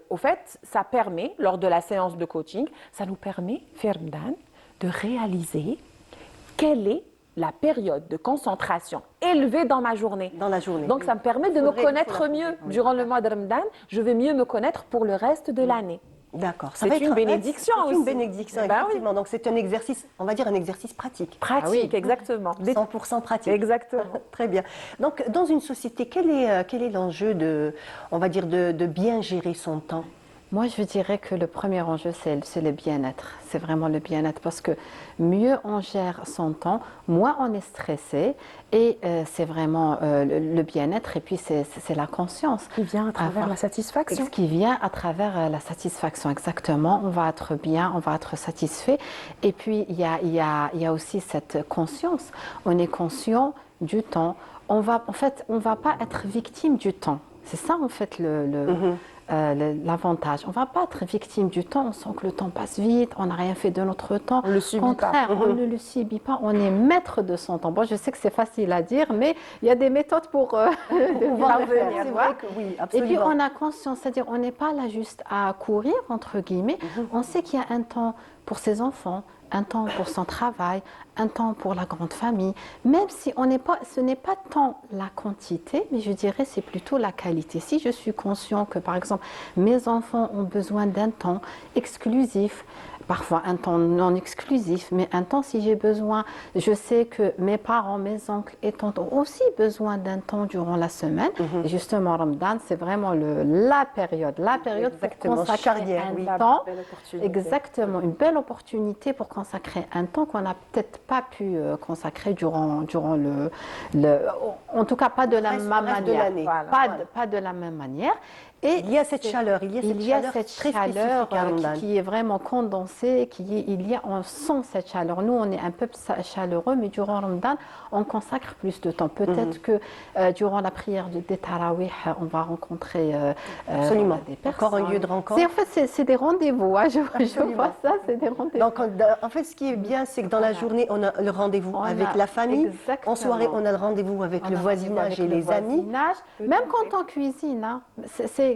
E: au fait, ça permet, lors de la séance de coaching, ça nous permet, Fermdan, de réaliser quelle est la période de concentration élevée dans ma journée.
A: Dans la journée.
E: Donc, ça me permet de me connaître mieux. Durant le mois de Ramadan, je vais mieux me connaître pour le reste de l'année.
A: D'accord.
E: C'est une bénédiction
A: C'est
E: aussi.
A: une bénédiction,
E: Ben oui.
A: effectivement. Donc, c'est un exercice, on va dire un exercice pratique.
E: Pratique, exactement.
A: 100% pratique.
E: Exactement.
A: Très bien. Donc, dans une société, quel est l'enjeu on va dire, de bien gérer son temps?
D: Moi, je dirais que le premier enjeu, c'est le bien-être. C'est vraiment le bien-être parce que mieux on gère son temps, moins on est stressé et c'est vraiment le bien-être et puis c'est la conscience.
E: Qui vient à travers la satisfaction.
D: Ce qui vient à travers la satisfaction, exactement. On va être bien, on va être satisfait. Et puis, il y a aussi cette conscience. On est conscient du temps. En fait, on ne va pas être victime du temps. C'est ça, en fait, l'avantage. On ne va pas être victime du temps, on sent que le temps passe vite, on n'a rien fait de notre temps.
E: On ne le subit pas.
D: Au contraire, on ne le subit pas, on est maître de son temps. Bon, je sais que c'est facile à dire, mais il y a des méthodes pour pouvoir le faire.
A: C'est vrai que oui,
D: Et
A: absolument.
D: puis on a conscience, c'est-à-dire on n'est pas là juste à courir, entre guillemets, on sait qu'il y a un temps pour ses enfants, un temps pour son travail, un temps pour la grande famille, même si ce n'est pas tant la quantité, mais je dirais c'est plutôt la qualité. Si je suis conscient que par exemple mes enfants ont besoin d'un temps exclusif, parfois un temps non exclusif, mais un temps si j'ai besoin, je sais que mes parents, mes oncles et tantes ont aussi besoin d'un temps durant la semaine. Et justement, Ramadan, c'est vraiment la période
A: Exactement,
D: pour consacrer
A: charnière,
D: un
A: oui.
D: temps.
E: Belle opportunité.
D: Exactement, une belle opportunité pour consacrer un temps qu'on n'a peut-être pas pu consacrer durant en tout cas pas de la même
A: reste de
D: manière.
A: l'année.
D: Pas de la même manière. Et
A: Il y a cette chaleur, il y a cette
D: cette
A: chaleur très
D: chaleur
A: spécifique à Ramadan.
D: qui est vraiment condensée, on sent cette chaleur. Nous, on est un peu chaleureux, mais durant Ramadan, on consacre plus de temps. Peut-être que durant la prière des Tarawih, on va rencontrer
A: Absolument.
D: des personnes.
A: Encore un lieu de rencontre.
D: En fait, c'est des rendez-vous. Hein, je vois ça, c'est des rendez-vous.
A: Donc, en fait, ce qui est bien, c'est que dans la journée, on a le rendez-vous
D: On
A: avec
D: a-
A: la famille.
D: exactement.
A: En soirée, on a le rendez-vous avec
D: On
A: le
D: a
A: voisinage
D: rendez-vous
A: et
D: avec
A: les
D: le
A: amis.
D: voisinage. Même quand on cuisine, hein, c'est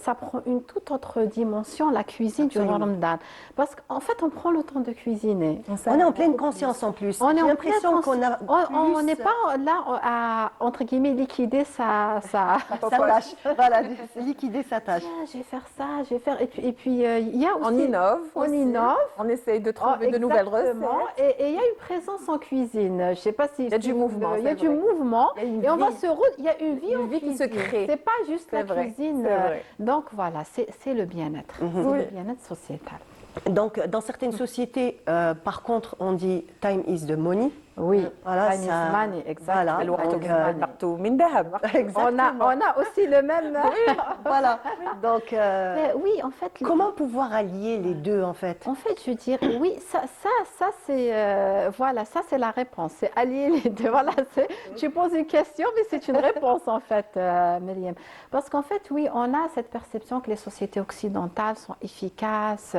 D: ça prend une toute autre dimension, la cuisine du Ramadan. Parce qu'en fait, on prend le temps de cuisiner.
A: On est en pleine conscience en plus.
D: On est
A: J'ai
D: en
A: l'impression qu'on a
D: on n'est
A: plus,
D: pas là à, entre guillemets, liquider
A: sa tâche. Voilà, liquider sa tâche.
D: Ah, je vais faire ça, je vais faire. Et puis il y a aussi.
E: On innove.
D: On
E: aussi.
D: innove.
E: On essaye de trouver de nouvelles recettes.
D: Exactement. Et il y a une présence en cuisine. Je ne sais pas si.
E: Il y a du mouvement.
D: Il y a du mouvement.
A: Il y a une
D: Et on va
A: vie.
D: il y a une vie en
E: vie qui se
D: cuisine.
E: crée.
D: C'est pas juste
E: C'est
D: la
E: vrai,
D: cuisine.
E: c'est vrai.
D: Donc voilà, c'est le bien-être. C'est
E: Oui.
D: le bien-être sociétal.
A: Donc, dans certaines sociétés, par contre, on dit time is the money.
D: Oui.
A: Voilà,
D: Time is
A: ça-
D: money, exactement.
A: voilà.
E: الوقت
A: Donc,
E: والمال من ذهب.
A: Exactement.
D: On a aussi le même.
A: Voilà. Donc,
D: Mais oui, en fait.
A: comment pouvoir allier les deux, en fait?
D: En fait, je dirais, oui, ça c'est, voilà, ça c'est la réponse. C'est allier les deux. Voilà, tu poses une question, mais c'est une réponse en fait, Myriam. Parce qu'en fait, oui, on a cette perception que les sociétés occidentales sont efficaces,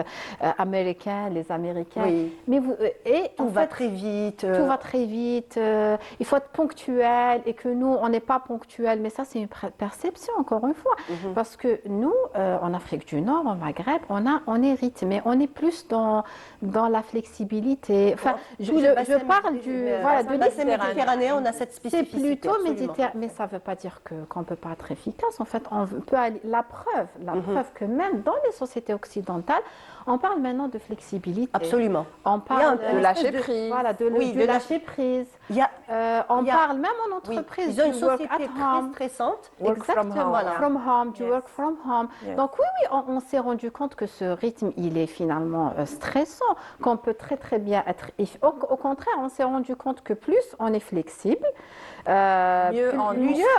D: américaines, les Américains.
A: Oui.
D: Mais et
A: Tout
D: en
A: va
D: fait,
A: très vite.
D: tout va très vite, il faut être ponctuel et que nous, on n'est pas ponctuel. Mais ça, c'est une perception, encore une fois. Parce que nous, en Afrique du Nord, au Maghreb, on est rythmé, on est plus dans la flexibilité. Enfin, je parle voilà, de
A: bassin méditerranéen, on a cette
D: c'est
A: spécificité.
D: plutôt
A: absolument.
D: méditerranéen, mais ça ne veut pas dire qu'on ne peut pas être efficace. En fait, peut aller. La preuve que même dans les sociétés occidentales, on parle maintenant de flexibilité.
A: Absolument.
D: On parle
E: De lâcher prise.
D: Voilà, de lâcher prise.
A: Il y a,
D: On
A: il y a-
D: parle même en
A: oui,
D: entreprise
A: ils ont une
D: du work
A: société
D: at
A: très
D: home.
A: stressante.
E: Work from
D: Exactement,
E: home.
A: Voilà.
D: from home, du
E: Yes.
D: work from home.
E: Yes.
D: Donc oui, on s'est rendu compte que ce rythme, il est finalement stressant, qu'on peut très très bien être... Au contraire, on s'est rendu compte que plus on est flexible,
E: Mieux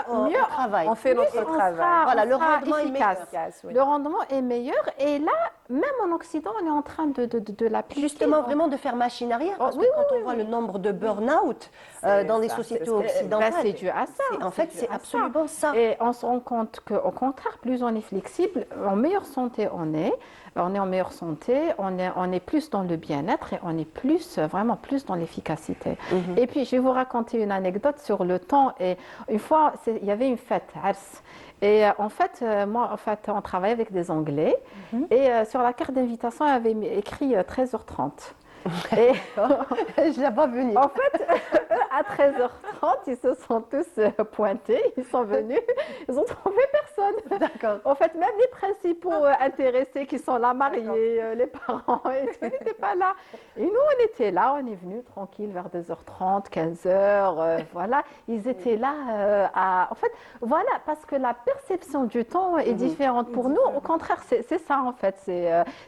A: on travaille.
E: On fait notre
D: on
E: travail.
D: sera-
A: Voilà,
D: on
A: le
D: sera
A: rendement est
D: efficace.
E: Efficace, oui.
D: Le rendement est meilleur et là, même en Occident, on est en train de l'appliquer.
A: Justement, vraiment de faire machine arrière. Parce
D: oui,
A: que quand on voit le nombre de burn-out dans les
E: ça,
A: sociétés
E: c'est ce que-
A: occidentales,
D: c'est dû à ça.
A: en fait,
D: dû
A: c'est
D: à
A: absolument ça.
D: Et on se rend compte qu'au contraire, plus on est flexible, en meilleure santé on est en meilleure santé, on est plus dans le bien-être et on est vraiment plus dans l'efficacité. Et puis, je vais vous raconter une anecdote sur le temps. Et une fois, il y avait une fête, Ars. Et en fait, moi, on travaillait avec des Anglais. Et sur la carte d'invitation, il y avait écrit 13h30. Et
A: Je la vois venir.
D: en fait, à 13h30, ils se sont tous pointés, ils sont venus, ils n'ont trouvé personne.
A: D'accord.
D: En fait, même les principaux intéressés qui sont là, mariés, les parents, et tout, ils n'étaient pas là. Et nous, on était là, on est venus tranquille vers 2h30, 15h, voilà. Ils étaient là en fait, voilà, parce que la perception du temps est différente pour nous. Au contraire, c'est ça, en fait.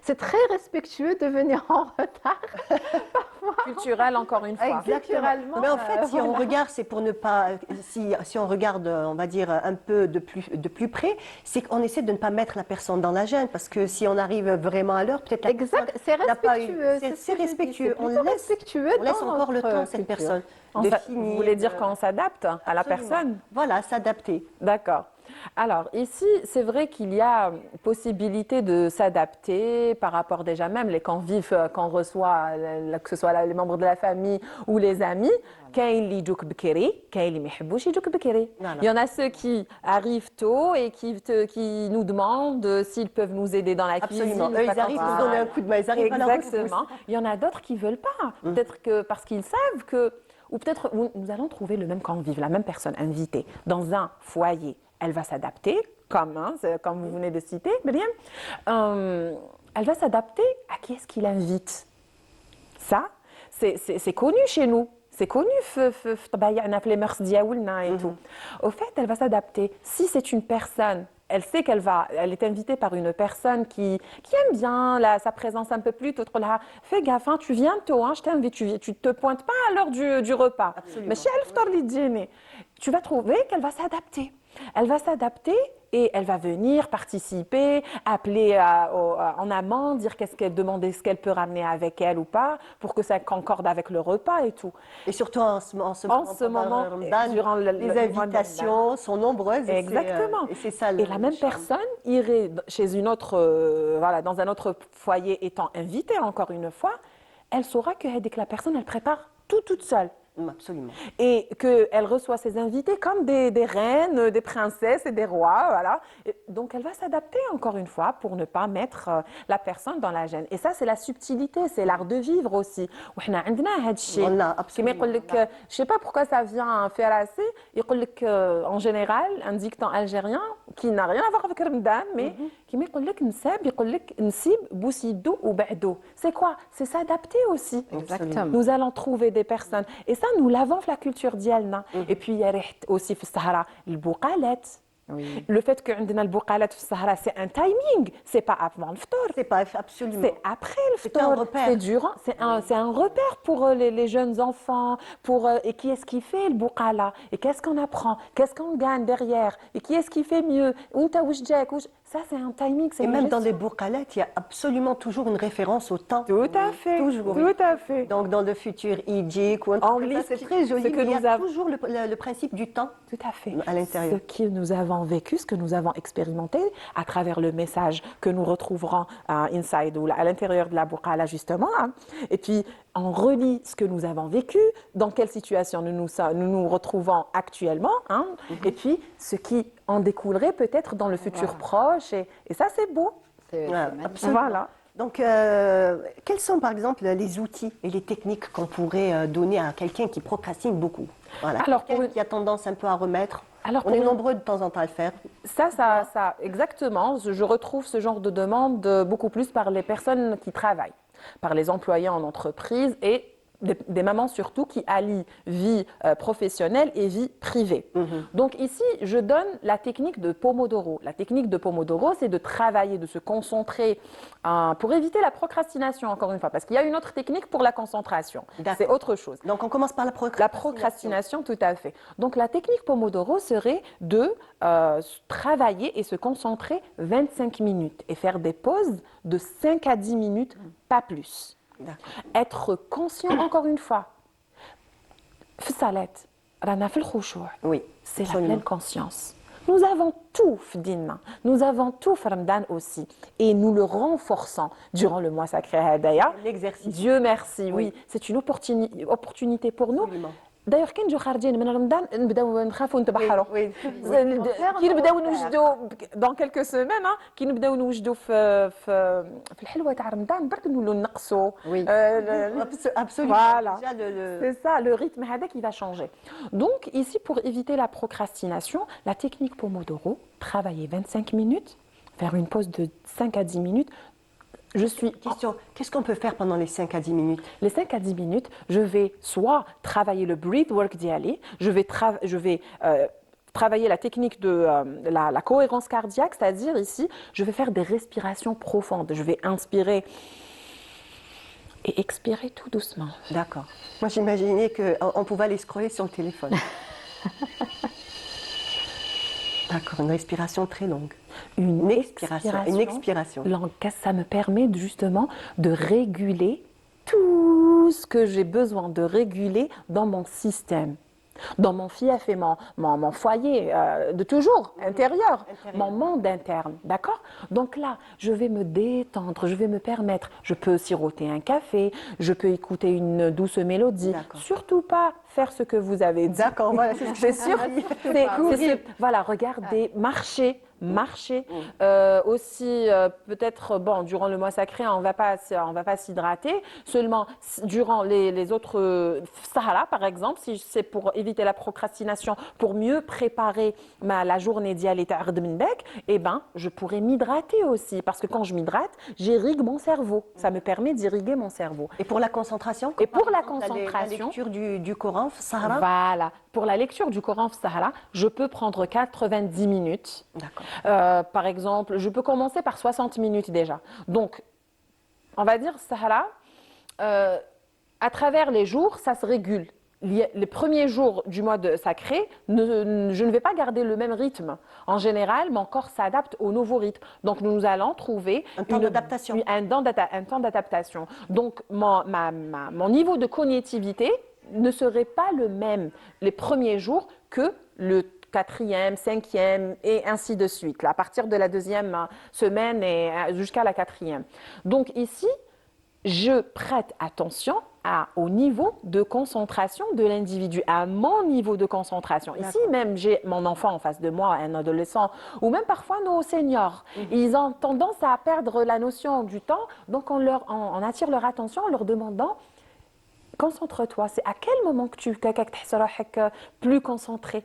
D: C'est très respectueux de venir en retard.
E: Culturel, encore une fois.
A: Exactement.
D: Culturellement,
A: Mais en fait, si on
D: voilà.
A: regarde, c'est pour ne pas. Si on regarde, on va dire, un peu de plus près, c'est qu'on essaie de ne pas mettre la personne dans la gêne. Parce que si on arrive vraiment à l'heure, peut-être la
D: Exact,
A: personne
D: c'est
A: n'a pas eu-
D: respectueux.
A: c'est
D: ce que je dis,
A: respectueux.
D: c'est
A: On
D: plutôt
A: laisse,
D: respectueux
A: on laisse
D: dans
A: encore le
D: notre
A: temps à cette
D: culture.
A: personne
E: En
A: de
E: fait,
A: finir.
E: vous voulez dire qu'on s'adapte à la
A: Absolument.
E: personne?
A: Voilà, s'adapter.
E: D'accord. Alors ici, c'est vrai qu'il y a possibilité de s'adapter par rapport déjà même les convives qu'on reçoit, que ce soit les membres de la famille ou les amis. كاين اللي يجوك بكري كاين اللي ما يحبوش يجوك بكري.
A: Voilà.
E: Il y en a ceux qui arrivent tôt et qui nous demandent s'ils peuvent nous aider dans la cuisine.
A: Absolument. Eux, ils arrivent pour donner un coup de main. Ils arrivent à la rescousse.
E: Exactement. Il y en a d'autres qui ne veulent pas. Peut-être que parce qu'ils savent que, ou peut-être nous allons trouver le même convive, la même personne invitée dans un foyer. Elle va s'adapter, comme vous venez de citer, Myriam. Elle va s'adapter à qui est-ce qu'il invite. Ça, c'est connu chez nous. C'est connu, les mœurs diaoulna et tout. Au fait, elle va s'adapter. Si c'est une personne, elle sait elle est invitée par une personne qui aime bien sa présence un peu plus tôt. Fais gaffe, hein, tu viens tôt, hein, je t'invite, tu te pointes pas à l'heure du repas.
A: Absolument.
E: Mais si elle fait le dîner, tu vas trouver qu'elle va s'adapter. Elle va s'adapter et elle va venir participer, appeler en amont, dire demander ce qu'elle peut ramener avec elle ou pas, pour que ça concorde avec le repas et tout.
A: Et surtout en ce moment, pendant le Ramadan,
E: durant
A: les
E: mois de
A: invitations sont nombreuses. et c'est,
E: Exactement.
A: et c'est ça
E: Et la même personne irait chez une autre, dans un autre foyer étant invitée encore une fois, elle saura que la personne, elle prépare tout toute seule.
A: Absolument.
E: et qu'elle reçoit ses invités comme des reines, des princesses et des rois, voilà. Et donc elle va s'adapter encore une fois pour ne pas mettre la personne dans la gêne. Et ça, c'est la subtilité, c'est l'art de vivre aussi. وإحنا عندنا هاد الشيء.
A: On a
E: كما
A: absolument.
E: يقول لك je sais pas pourquoi ça vient faire assez يقول لك en général un dicton algérien qui n'a rien à voir avec Ramadan mais كما يقول لك نساب يقول لك نسيب بوسيدو وبعدو. C'est quoi? C'est s'adapter aussi.
D: Exactement.
E: Nous allons trouver des personnes. Et ça, nous l'avons dans la culture ديالنا. Et puis, il y a aussi في الصحراء البقالات.
D: Oui.
E: Le fait que عندنا البقالات في الصحراء, c'est un timing. C'est pas avant le ftour.
A: C'est pas absolument.
E: C'est après le
A: C'est un
E: ftour.
A: repère.
E: C'est durant. C'est un repère pour les jeunes enfants. Et qui est-ce qui fait le bouqala? Et qu'est-ce qu'on apprend? Qu'est-ce qu'on gagne derrière? Et qui est-ce qui fait mieux? Ounta wish jack, ça, c'est un timing.
A: Et même dans les bourcalettes, il y a absolument toujours une référence au temps.
E: Tout à fait.
A: Toujours.
E: Tout à fait.
A: Donc dans le futur idjik ou un
E: En
A: truc comme ça,
E: glisse,
A: c'est très joli.
E: ce que
A: Mais il y
E: nous
A: a
E: avons-
A: toujours le principe du temps.
E: Tout à fait.
A: À l'intérieur.
E: Ce que nous avons vécu, ce que nous avons expérimenté à travers le message que nous retrouverons inside ou à l'intérieur de la bouqala justement. Hein. Et puis, on relie ce que nous avons vécu, dans quelle situation nous nous retrouvons actuellement. Hein. Et puis, ce qui en découlerait peut-être dans le futur proche. Et ça, c'est beau.
D: C'est
A: Ouais,
D: magnifique.
A: absolument.
E: Voilà.
A: Donc, quels sont par exemple les outils et les techniques qu'on pourrait donner à quelqu'un qui procrastine beaucoup? Voilà.
E: Alors,
A: Quelqu'un
E: pour-
A: qui a tendance un peu à remettre.
E: Alors,
A: On
E: pour
A: est
E: une-
A: nombreux de temps en temps à le faire.
E: Ça, exactement. Je retrouve ce genre de demande beaucoup plus par les personnes qui travaillent, par les employés en entreprise et des mamans surtout qui allient vie professionnelle et vie privée. Donc ici, je donne la technique de Pomodoro. La technique de Pomodoro, c'est de travailler, de se concentrer pour éviter la procrastination, encore une fois, parce qu'il y a une autre technique pour la concentration.
A: D'accord.
E: C'est autre chose.
A: Donc, on commence par la
E: La
A: procrastination.
E: procrastination, tout à fait. Donc la technique Pomodoro serait de travailler et se concentrer 25 minutes et faire des pauses de 5 à 10 minutes, pas plus.
A: D'accord.
E: Être conscient, encore une fois. في الصلاة رانا في الخشوع.
A: Oui,
E: C'est la
A: absolument.
E: pleine conscience. Nous avons tout في ديننا. Nous avons tout في Ramadan aussi. Et nous le renforçons durant le mois sacré Hadaya.
A: L'exercice.
E: Dieu merci, oui. C'est une opportunité pour nous.
A: Absolument.
E: D'ailleurs, كي نجيو خارجين من رمضان نبداو نخافوا نتبحروا.
A: Oui,
E: كي نبداو نوجدوا dans quelques semaines كي نبداو نوجدوا في الحلوه تاع رمضان برك نولوا نقصوا.
D: Oui.
A: absolument.
E: Voilà.
A: Déjà,
E: C'est ça, le rythme هذاك qui va changer. Donc ici, pour éviter la procrastination, la technique Pomodoro, travailler 25 minutes, faire une pause de 5 à 10 minutes. Je suis
A: Question, qu'est-ce qu'on peut faire pendant les 5 à 10 minutes?
E: les 5 à 10 minutes, je vais soit travailler le breath work d'y aller, je vais travailler la technique de la cohérence cardiaque, c'est-à-dire ici, je vais faire des respirations profondes. Je vais inspirer et expirer tout doucement.
A: D'accord. Moi, j'imaginais qu'on pouvait aller scroller sur le téléphone. D'accord, une respiration très longue. Une expiration.
E: Longue, ça me permet justement de réguler tout ce que j'ai besoin de réguler dans mon système. Dans mon fief et mon foyer de toujours, intérieur, mon monde interne, d'accord? Donc là, je vais me détendre, je vais me permettre, je peux siroter un café, je peux écouter une douce mélodie,
A: D'accord.
E: surtout pas faire ce que vous avez dit.
A: D'accord, voilà, c'est ce que
E: C'est sûr, voilà, regardez, marcher, aussi peut-être durant le mois sacré on va pas s'hydrater, seulement durant les autres Sahara par exemple, si c'est pour éviter la procrastination, pour mieux préparer la journée d'Yali Ta'ard Mendek, eh ben je pourrais m'hydrater aussi parce que quand je m'hydrate, j'irrigue mon cerveau, ça me permet d'irriguer mon cerveau.
A: Et pour la concentration?
E: Et pour la
A: Par exemple,
E: concentration,
A: la lecture du Coran, Sahara?
E: voilà, pour la lecture du Coran Sahara, je peux prendre 90 minutes.
A: D'accord.
E: Par exemple, je peux commencer par 60 minutes déjà. Donc, on va dire Sahara, à travers les jours, ça se régule. Les premiers jours du mois sacré, je ne vais pas garder le même rythme. En général, mon corps s'adapte au nouveau rythme. Donc, nous allons trouver
A: Un temps d'adaptation.
E: un temps d'adaptation. Donc, mon niveau de cognitivité ne serait pas le même les premiers jours que le 4e, 5e et ainsi de suite, à partir de la 2e semaine et jusqu'à la 4e. Donc ici, je prête attention au niveau de concentration de l'individu, à mon niveau de concentration. Ici, même, j'ai mon enfant en face de moi, un adolescent, ou même parfois nos seniors. Ils ont tendance à perdre la notion du temps, donc on attire leur attention en leur demandant concentre-toi. C'est à quel moment que tu es plus concentré?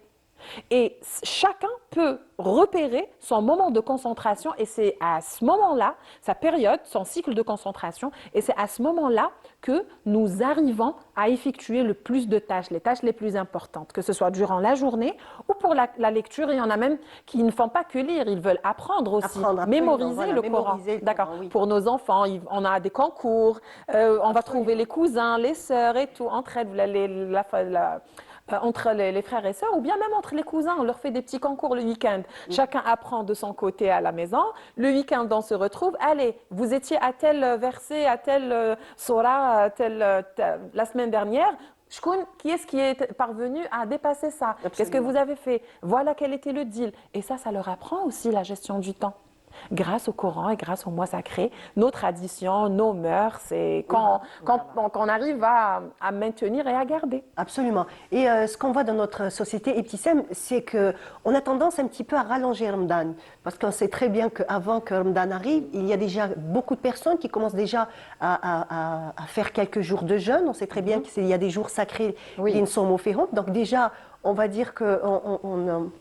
E: Et chacun peut repérer son moment de concentration et c'est à ce moment-là, sa période, son cycle de concentration, et c'est à ce moment-là que nous arrivons à effectuer le plus de tâches, les tâches les plus importantes, que ce soit durant la journée ou pour la lecture. Il y en a même qui ne font pas que lire, ils veulent apprendre aussi, mémoriser le Coran. D'accord. Oui. Pour nos enfants, on a des concours, on va trouver les cousins, les sœurs et tout, entre elles, entre les frères et sœurs, ou bien même entre les cousins. On leur fait des petits concours le week-end. Chacun apprend de son côté à la maison. Le week-end, on se retrouve. Allez, vous étiez à tel verset, à tel surah, la semaine dernière. Qui est-ce qui est parvenu à dépasser ça? Qu'est-ce que vous avez fait? Voilà quel était le deal. Et ça leur apprend aussi la gestion du temps. Grâce au Coran et grâce au mois sacré, nos traditions, nos mœurs, c'est qu'on arrive à maintenir et à garder.
A: Absolument. Et ce qu'on voit dans notre société, Ibtissam, c'est qu'on a tendance un petit peu à rallonger Ramadan. Parce qu'on sait très bien qu'avant que Ramadan arrive, il y a déjà beaucoup de personnes qui commencent déjà à faire quelques jours de jeûne. On sait très bien qu'il y a des jours sacrés, donc déjà, on va dire qu'on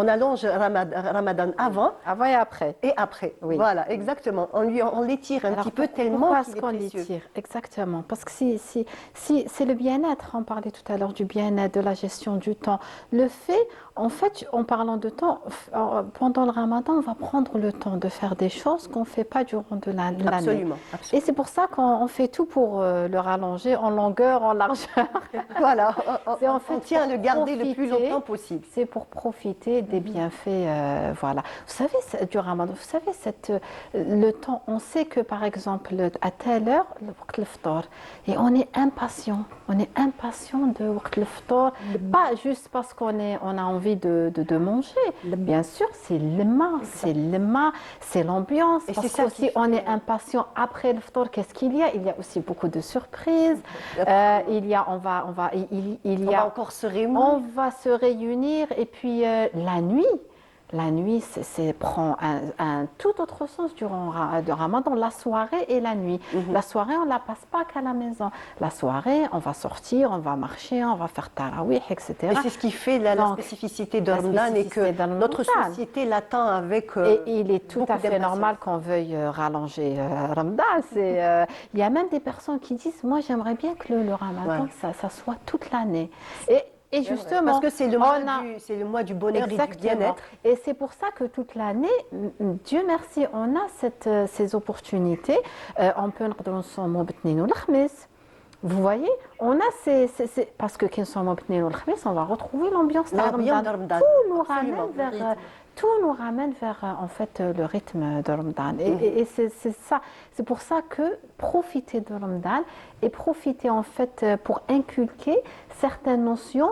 A: allonge Ramadan avant
D: et après.
A: Et après,
D: oui.
A: Voilà, exactement. On l'étire un petit peu tellement qu'il est précieux.
D: L'étire? Exactement, parce que si c'est le bien-être, on parlait tout à l'heure du bien-être, de la gestion du temps. Le fait, en fait, en parlant de temps, pendant le Ramadan, on va prendre le temps de faire des choses qu'on ne fait pas durant l'année.
A: Absolument.
D: Et c'est pour ça qu'on fait tout pour le rallonger en longueur, en largeur.
A: Voilà,
D: En fait,
A: on tient à le garder le plus longtemps possible.
D: C'est pour profiter des bienfaits, voilà. Vous savez, du Ramadan, vous savez, le temps, on sait que par exemple, à telle heure, le waqt al-fطor, et on est impatient de waqt al-fطor, pas juste parce qu'on a envie de manger. Bien sûr, c'est l'ambiance,
A: Et
D: parce
A: c'est ça
D: qu'aussi on est impatient après le fطor. Qu'est-ce qu'il y a? Il y a aussi beaucoup de surprises. On va
A: encore se réunir.
D: On va se réunir et puis la nuit prend un tout autre sens durant le Ramadan, la soirée et la nuit. La soirée, on ne la passe pas qu'à la maison. La soirée, on va sortir, on va marcher, on va faire tarawih, etc.
A: Et c'est ce qui fait la spécificité de Ramadan et que notre société l'attend avec
D: et il est tout à fait normal qu'on veuille rallonger Ramadan. Il y a même des personnes qui disent, moi j'aimerais bien que le Ramadan, ça soit toute l'année. Et justement,
A: parce que c'est le mois du bonheur et du bien-être.
D: Et c'est pour ça que toute l'année, Dieu merci, on a ces opportunités. On peut vous voyez, on a parce que on va retrouver l'ambiance de Ramadan. Tout nous ramène vers en fait le rythme de Ramadan. Et c'est ça. C'est pour ça que profiter de Ramadan et profiter en fait pour inculquer certaines notions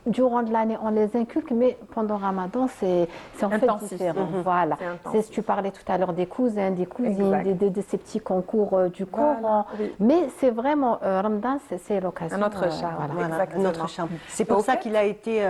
D: durant l'année, on les inculque, mais pendant Ramadan, c'est en fait différent. Voilà. Tu parlais tout à l'heure des cousins, des cousines, de ces petits concours du Coran. Oui. Mais c'est vraiment, Ramadan, c'est l'occasion.
E: Un autre charme.
A: Un autre charme. C'est pour ça qu'il a été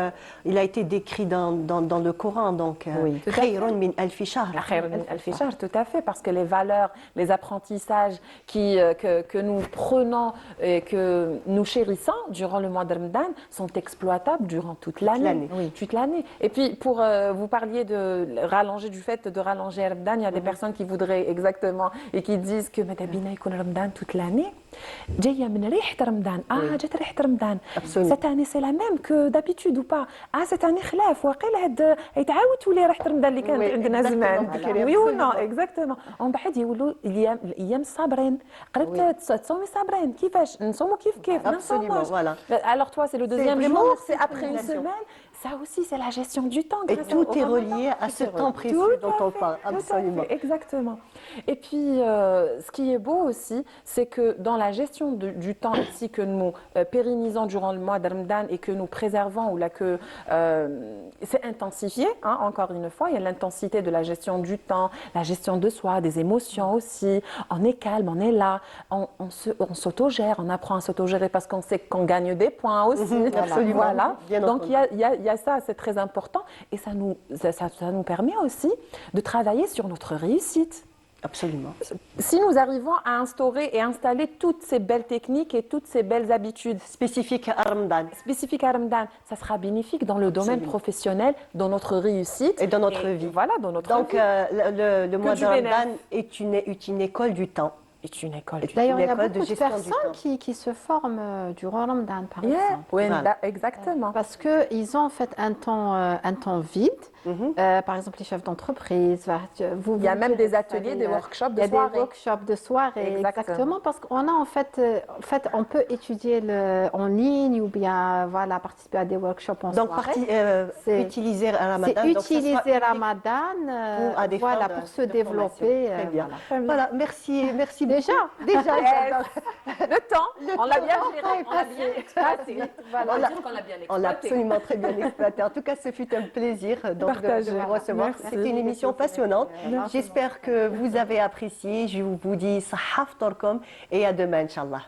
A: décrit dans le Coran. Donc, Khayrun min alfi shahr.
E: Khayrun min alfi shahr, tout à fait, parce que les valeurs, les apprentissages que nous prenons et que nous chérissons durant le mois de Ramadan sont exploitables durant toute l'année. Toute l'année. Et puis, pour vous parliez du fait de rallonger Ramadan, il y a des personnes qui voudraient exactement et qui disent que Madabina يكون Ramadan toute l'année. جاية من ريحة رمضان. جات ريحة رمضان. Cette année, c'est la même que d'habitude ou pas. Cette année, خلاف. واقيلا هاد يتعاود تولي ريحة رمضان اللي كانت عندنا زمان. Oui ou non, exactement. On بعد يقولوا الأيام الصابرين. قربت تصومي صابرين. كيفاش؟ نصوموا كيف.
A: Absolument, voilà.
E: Alors toi, c'est le deuxième jour, c'est après une semaine. ça aussi, c'est la gestion du temps.
A: Et
E: grâce
A: tout
E: au
A: est
E: Ramadan.
A: relié à ce
E: Tout
A: temps
E: à
A: précieux dont on parle,
E: tout à
A: absolument.
E: fait, exactement. Et puis, ce qui est beau aussi, c'est que dans la gestion du temps ici que nous pérennisons durant le mois de Ramadan et que nous préservons, ou là que c'est intensifié, hein, encore une fois, il y a l'intensité de la gestion du temps, la gestion de soi, des émotions aussi. On est calme, on est là, on s'autogère, on apprend à s'autogérer parce qu'on sait qu'on gagne des points aussi.
A: absolument,
E: Voilà.
A: bien
E: Donc
A: entendu.
E: il y a ça, c'est très important. Et ça nous permet aussi de travailler sur notre réussite.
A: Absolument.
E: Si nous arrivons à instaurer et installer toutes ces belles techniques et toutes ces belles habitudes
A: Spécifique à Ramadan.
E: spécifiques à Ramadan, ça sera bénéfique dans le domaine
A: Absolument.
E: professionnel, dans notre réussite.
A: Et dans notre vie.
E: Voilà, dans notre
A: Donc,
E: vie.
A: le mois de
E: du
A: Ramadan
E: bénéfice.
A: est une école du temps.
E: C'est une école.
D: D'ailleurs, il y a
A: école de
D: beaucoup de
A: gestion du
D: personnes
A: temps.
D: qui se forment durant Ramadan, par
E: Yeah,
D: exemple.
E: oui,
A: Voilà.
E: exactement.
D: Parce qu'ils ont en fait un temps vide. Par exemple, les chefs d'entreprise.
E: Il y a même des ateliers, des workshops
D: Il
E: de
D: y a
E: soirée.
D: des workshops de soirée, exactement. Parce qu'on a en fait, on peut étudier en ligne ou bien voilà, participer à des workshops en
A: Donc,
D: soirée. C'est-
A: utiliser Ramadan.
D: C'est
A: donc ça
D: utiliser
A: soit
D: Ramadan
A: pour- à des fins
D: voilà,
A: de-
D: pour se
A: de
D: développer.
A: formation. Très bien.
D: voilà.
A: Voilà, merci beaucoup.
D: Déjà
A: Déjà, j'adore.
E: Le temps, on l'a bien géré, on l'a bien exploité.
A: Voilà.
E: On va dire qu'on l'a bien
A: On l'a
E: exploité.
A: absolument très bien exploité. En tout cas, ce fut un plaisir donc, de
E: Partagé.
A: vous recevoir.
E: Merci.
A: C'était une émission passionnante. J'espère que vous avez apprécié. Je vous dis sahaf torkom et à demain, Inch'Allah.